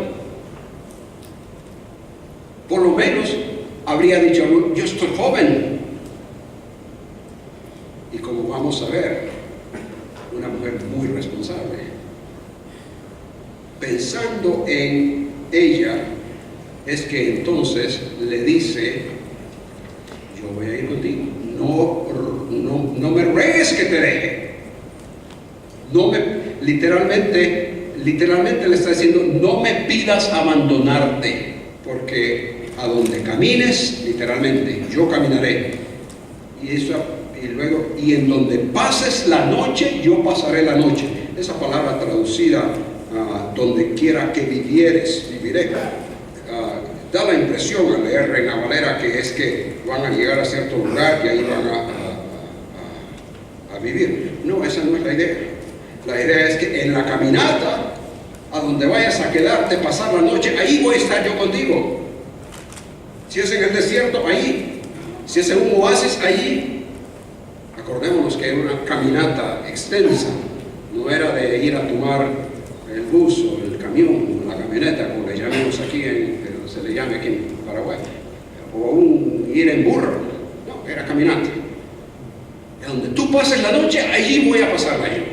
Por lo menos habría dicho, yo estoy joven. Y como vamos a ver, una mujer muy responsable. Pensando en ella, es que entonces le dice, yo voy a ir contigo, no me ruegues que te deje. Literalmente le está diciendo, no me pidas abandonarte, porque a donde camines, literalmente, yo caminaré. Y en donde pases la noche, yo pasaré la noche. Esa palabra traducida, donde quiera que vivieres, viviré. Da la impresión al leer Reina Valera que es que van a llegar a cierto lugar y ahí van a vivir. No, esa no es la idea. La idea es que en la caminata, a donde vayas a quedarte, pasar la noche, ahí voy a estar yo contigo. Si es en el desierto, ahí. Si es en un oasis, ahí. Acordémonos que era una caminata extensa. No era de ir a tomar el bus o el camión o la camioneta, como le llamamos aquí, se le llama aquí en Paraguay. O ir en burro. No, era caminata. Donde tú pases la noche, allí voy a pasarla yo.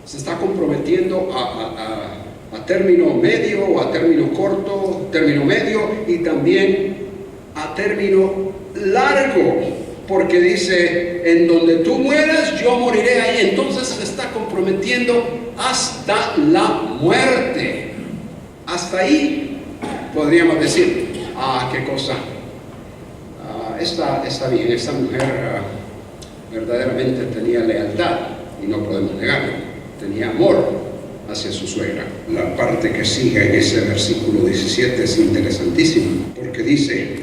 Se está comprometiendo a término medio o a término corto, término medio y también a término largo, porque dice, en donde tú mueras, yo moriré ahí. Entonces se está comprometiendo hasta la muerte. Hasta ahí podríamos decir, qué cosa. Está bien, esta mujer verdaderamente tenía lealtad y no podemos negarlo, tenía amor hacia su suegra. La parte que sigue en ese versículo 17 es interesantísima, porque dice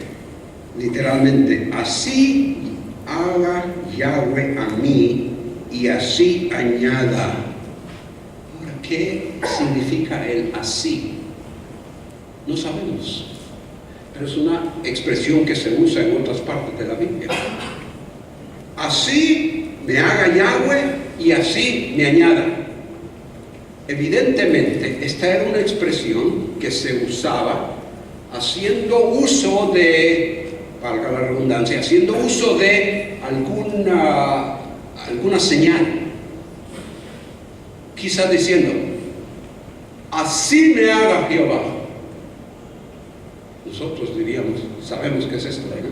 literalmente, así haga Yahweh a mí y así añada. Ahora, ¿qué significa el así? No sabemos. Pero es una expresión que se usa en otras partes de la Biblia. Así me haga Yahweh y así me añada. Evidentemente, esta era una expresión que se usaba haciendo uso de, valga la redundancia, haciendo uso de alguna señal. Quizás diciendo, así me haga Jehová. Nosotros diríamos, sabemos qué es esto, ¿verdad?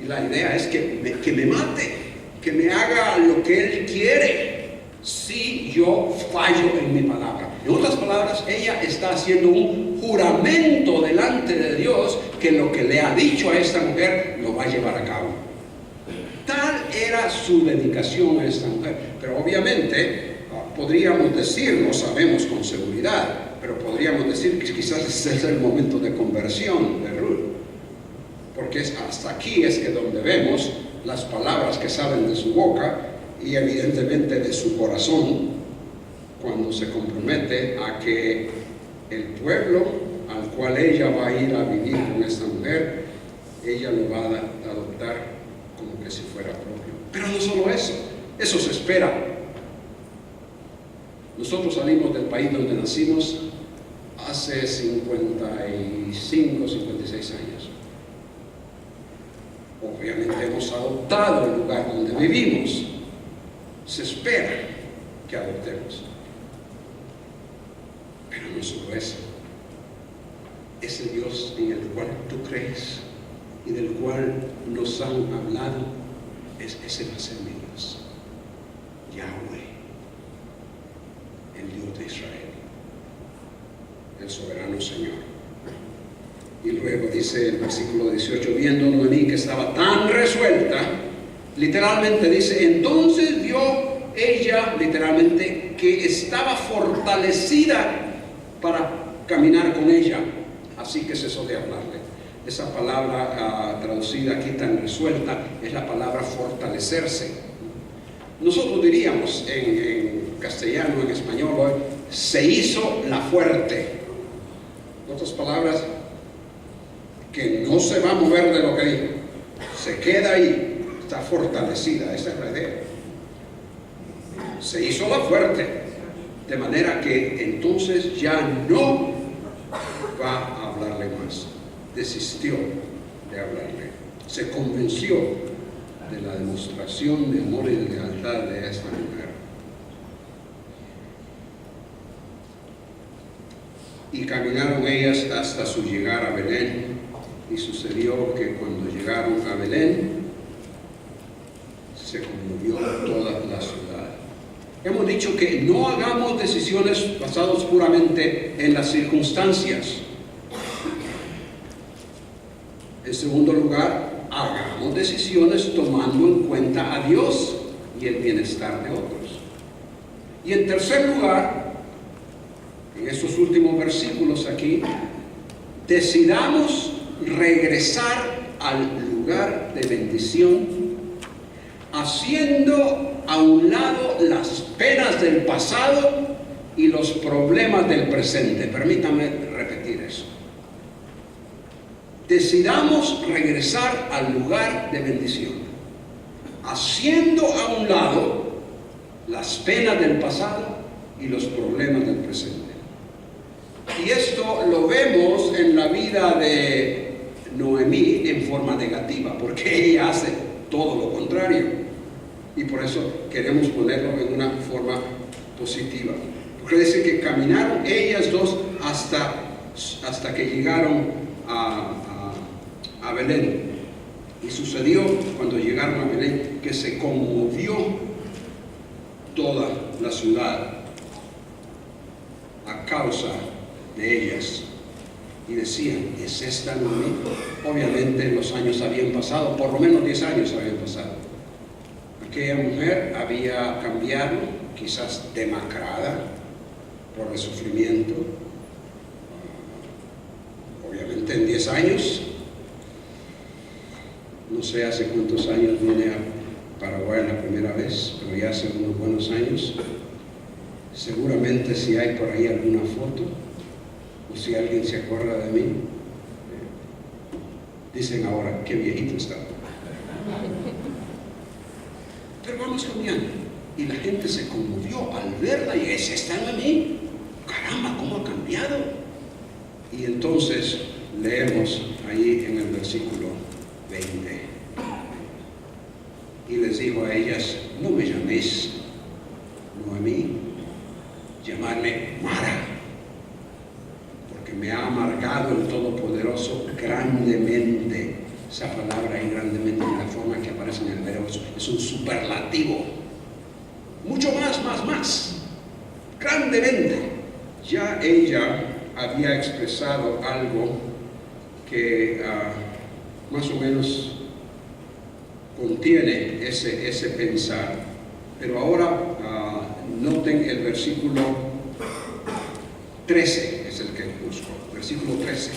Y la idea es que me mate, que me haga lo que Él quiere, si yo fallo en mi palabra. En otras palabras, ella está haciendo un juramento delante de Dios que lo que le ha dicho a esta mujer lo va a llevar a cabo. Tal era su dedicación a esta mujer. Pero obviamente, podríamos decir, no sabemos con seguridad, pero podríamos decir que quizás ese es el momento de conversión de Ruth, porque hasta aquí es que donde vemos las palabras que salen de su boca y evidentemente de su corazón, cuando se compromete a que el pueblo al cual ella va a ir a vivir con esta mujer, ella lo va a adoptar como que si fuera propio. Pero no solo eso, eso se espera. Nosotros salimos del país donde nacimos hace 55, 56 años. Obviamente hemos adoptado el lugar donde vivimos. Se espera que adoptemos. Pero no solo eso. Ese Dios en el cual tú crees y del cual nos han hablado, ese va a ser mi Dios. Yahweh, el Dios de Israel, el soberano Señor. Y luego dice el versículo 18, viendo Noemí que estaba tan resuelta, literalmente dice, entonces vio ella, literalmente, que estaba fortalecida para caminar con ella, así que cesó de hablarle. Esa palabra traducida aquí tan resuelta es la palabra fortalecerse. Nosotros diríamos en castellano, en español, hoy, se hizo la fuerte. En otras palabras, que no se va a mover de lo que dijo, se queda ahí, está fortalecida, esa es la idea. Se hizo la fuerte, de manera que entonces ya no va a hablarle más. Desistió de hablarle, se convenció de la demostración de amor y de lealtad de esta mujer. Y caminaron ellas hasta su llegar a Belén, y sucedió que cuando llegaron a Belén, se conmovió toda la ciudad. Hemos dicho que no hagamos decisiones basadas puramente en las circunstancias. En segundo lugar, hagamos decisiones tomando en cuenta a Dios y el bienestar de otros. Y en tercer lugar, en estos últimos versículos aquí, decidamos regresar al lugar de bendición, haciendo a un lado las penas del pasado y los problemas del presente. Permítame repetir eso. Decidamos regresar al lugar de bendición, haciendo a un lado las penas del pasado y los problemas del presente. Y esto lo vemos en la vida de Noemí en forma negativa, porque ella hace todo lo contrario. Y por eso queremos ponerlo en una forma positiva. Porque dice que caminaron ellas dos hasta que llegaron a Belén. Y sucedió cuando llegaron a Belén que se conmovió toda la ciudad a causa de ellas. Y decían, ¿es esta Noemí? Obviamente los años habían pasado, por lo menos 10 años habían pasado. Aquella mujer había cambiado, quizás demacrada por el sufrimiento. Obviamente en 10 años, no sé hace cuántos años vine a Paraguay la primera vez, pero ya hace unos buenos años. Seguramente si hay por ahí alguna foto, o si alguien se acuerda de mí, dicen ahora, qué viejito está. Pero vamos cambiando. Y la gente se conmovió al verla y dice, ¿está en mí? Caramba, ¿cómo ha cambiado? Y entonces leemos ahí en el versículo 20. Y les dijo a ellas, no me llaméis Noemí, llamadme Mara, porque me ha amargado el Todopoderoso grandemente. Esa palabra ahí, grandemente, en la forma que aparece en el verbo, es un superlativo. Mucho más, grandemente. Ya ella había expresado algo que más o menos contiene ese pensar, pero ahora noten el versículo 13, es el que busco, versículo 13,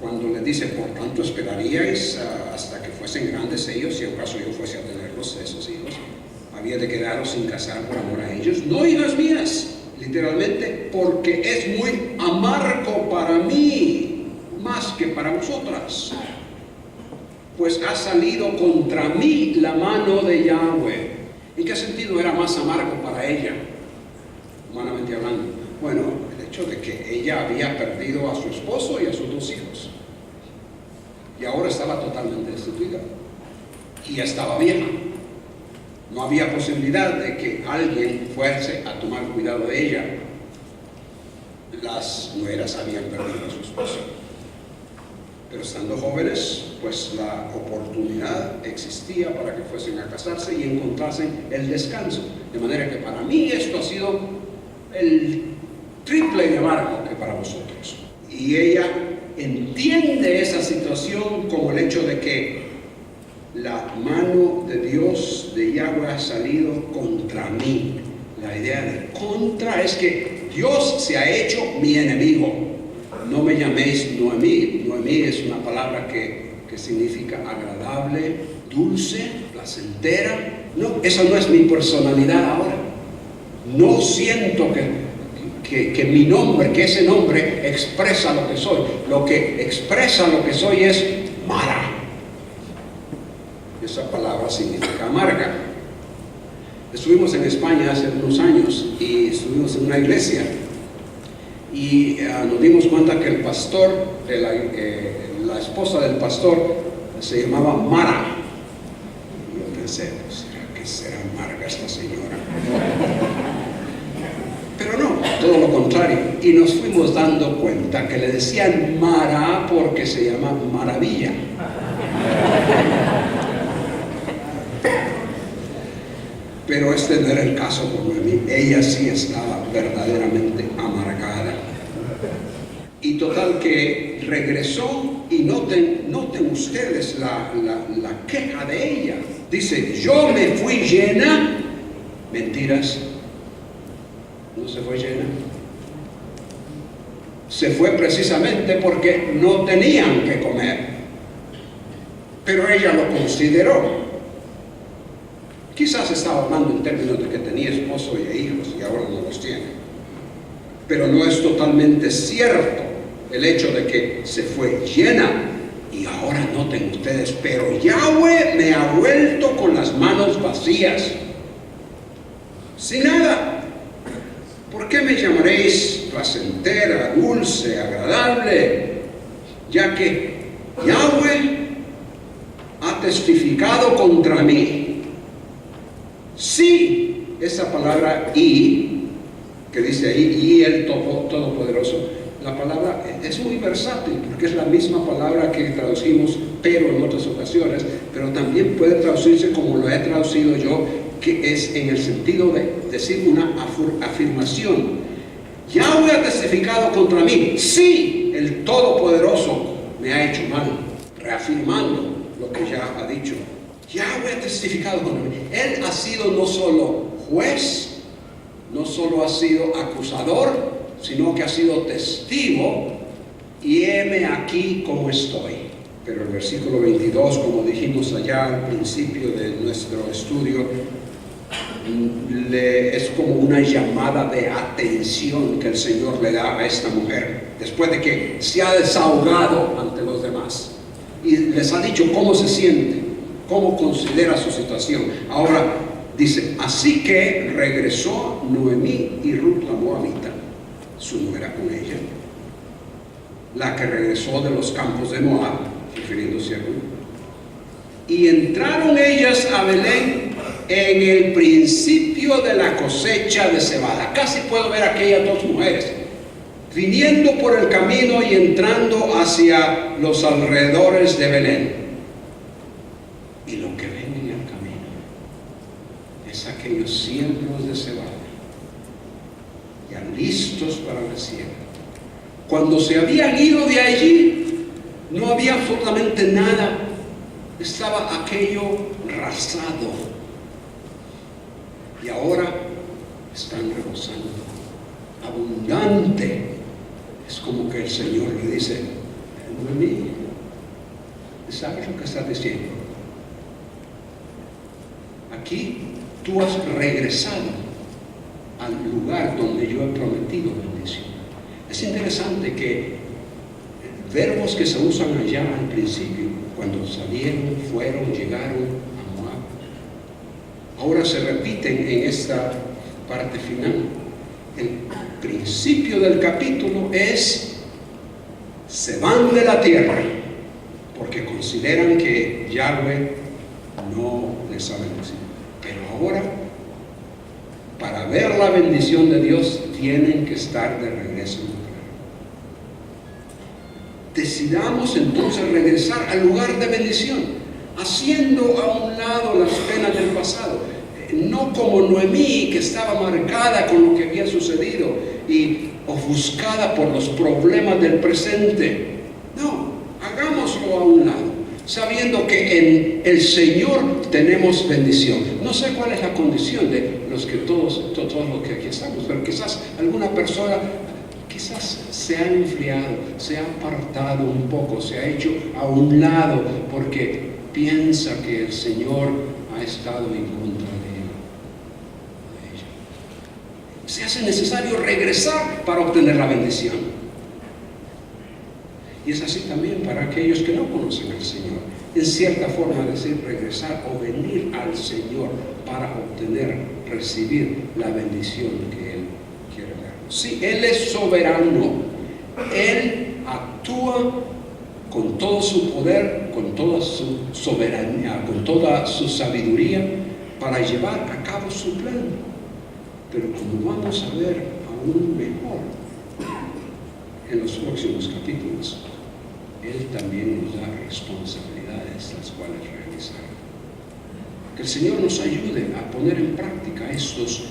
cuando le dice, por tanto esperaríais hasta que fuesen grandes ellos, si acaso yo fuese a tenerlos, esos hijos, había de quedaros sin casar por amor a ellos. No, hijas mías, literalmente, porque es muy amargo para mí, más que para vosotras, pues ha salido contra mí la mano de Yahweh. ¿En qué sentido era más amargo para ella, humanamente hablando? Bueno, el hecho de que ella había perdido a su esposo y a sus 2 hijos, y ahora estaba totalmente destituida, y estaba vieja. No había posibilidad de que alguien fuese a tomar cuidado de ella. Las nueras habían perdido a su esposo, pero estando jóvenes, pues la oportunidad existía para que fuesen a casarse y encontrasen el descanso. De manera que para mí esto ha sido el triple de amargo que para vosotros. Y ella entiende esa situación como el hecho de que la mano de Dios, de Yahweh, ha salido contra mí. La idea de contra es que Dios se ha hecho mi enemigo. No me llaméis Noemí. Noemí es una palabra que significa agradable, dulce, placentera. No, esa no es mi personalidad ahora. No siento que mi nombre, que ese nombre expresa lo que soy. Lo que expresa lo que soy es Mara. Esa palabra significa amarga. Estuvimos en España hace unos años y estuvimos en una iglesia y nos dimos cuenta que el pastor, la esposa del pastor se llamaba Mara. Y yo pensé, ¿será que será amarga esta señora? Pero no, todo lo contrario. Y nos fuimos dando cuenta que le decían Mara porque se llama maravilla. Pero este no era el caso con Noemí. Ella sí estaba verdaderamente amargada. Y total que regresó, y noten ustedes la queja de ella. Dice, yo me fui llena. Mentiras. No se fue llena. se fue precisamente porque no tenían que comer. Pero ella lo consideró. Quizás estaba hablando en términos de que tenía esposo y hijos y ahora no los tiene. Pero no es totalmente cierto el hecho de que se fue llena. Y ahora noten ustedes, pero Yahweh me ha vuelto con las manos vacías, sin nada. ¿Por qué me llamaréis placentera, dulce, agradable? Ya que Yahweh ha testificado contra mí. Sí, esa palabra "y", que dice ahí, y el Todopoderoso, la palabra es muy versátil, porque es la misma palabra que traducimos pero en otras ocasiones, pero también puede traducirse como lo he traducido yo, que es en el sentido de decir una afirmación. Yahweh ha testificado contra mí. Sí, el Todopoderoso me ha hecho mal, reafirmando lo que ya ha dicho. Yahweh ha testificado contra mí. Él ha sido no solo juez, no solo ha sido acusador, sino que ha sido testigo, y heme aquí como estoy. Pero el versículo 22, como dijimos allá al principio de nuestro estudio, es como una llamada de atención que el Señor le da a esta mujer, después de que se ha desahogado ante los demás, y les ha dicho cómo se siente, cómo considera su situación. Ahora dice, así que regresó Noemí y Ruth la moabita, su nuera, con ella, la que regresó de los campos de Moab, refiriéndose a Ruth. Y entraron ellas a Belén en el principio de la cosecha de cebada. Casi puedo ver a aquellas dos mujeres viniendo por el camino y entrando hacia los alrededores de Belén. Y lo que ven en el camino es aquellos siembros de cebada, ya listos para la siembra. Cuando se habían ido de allí, no había absolutamente nada. Estaba aquello rasado. Y ahora están rebosando, abundante. Es como que el Señor le dice, Noemí, ¿sabes lo que estás diciendo? Aquí tú has regresado al lugar donde yo he prometido bendición. Es interesante que verbos que se usan allá al principio, cuando salieron, fueron, llegaron a Moab, ahora se repiten en esta parte final. El principio del capítulo es: se van de la tierra porque consideran que Yahweh no les ha bendecido. Pero ahora, para ver la bendición de Dios, tienen que estar de regreso en la tierra. Decidamos entonces regresar al lugar de bendición, haciendo a un lado las penas del pasado. No como Noemí, que estaba marcada con lo que había sucedido y ofuscada por los problemas del presente. No, hagámoslo a un lado, sabiendo que en el Señor tenemos bendición. No sé cuál es la condición de los que todos los que aquí estamos, pero quizás alguna persona quizás se ha enfriado, se ha apartado un poco, se ha hecho a un lado porque piensa que el Señor ha estado en contra de ella. Se hace necesario regresar para obtener la bendición. Y es así también para aquellos que no conocen al Señor. En cierta forma decir regresar o venir al Señor para obtener, recibir la bendición que Él quiere dar. Sí, Él es soberano. Él actúa con todo su poder, con toda su soberanía, con toda su sabiduría para llevar a cabo su plan. Pero como vamos a ver aún mejor en los próximos capítulos, Él también nos da responsabilidades las cuales realizar. Que el Señor nos ayude a poner en práctica estos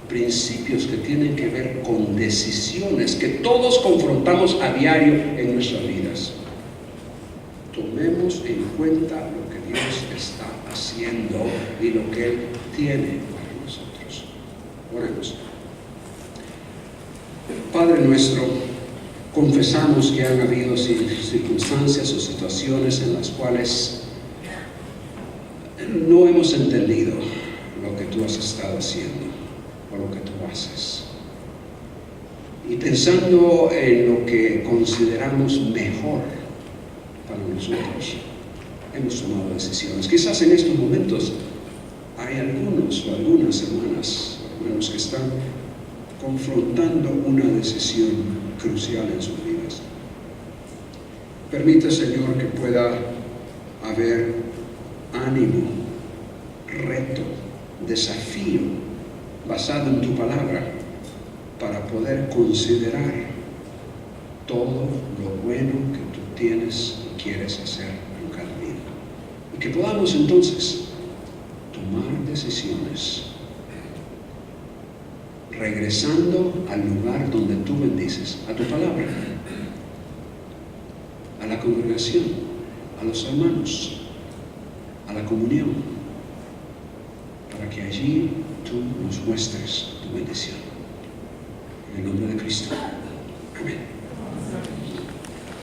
principios que tienen que ver con decisiones que todos confrontamos a diario en nuestras vidas. Tomemos en cuenta lo que Dios está haciendo y lo que Él tiene para nosotros. Oremos. Padre nuestro, Confesamos que han habido circunstancias o situaciones en las cuales no hemos entendido lo que tú has estado haciendo o lo que tú haces. Y pensando en lo que consideramos mejor para nosotros, hemos tomado decisiones. Quizás en estos momentos hay algunos o algunas hermanas que están confrontando una decisión crucial en sus vidas. Permite, Señor, que pueda haber ánimo, reto, desafío basado en tu palabra para poder considerar todo lo bueno que tú tienes y quieres hacer en cada vida. Y que podamos entonces tomar decisiones regresando al lugar donde tú bendices, a tu palabra, a la congregación, a los hermanos, a la comunión, para que allí tú nos muestres tu bendición. En el nombre de Cristo. Amén.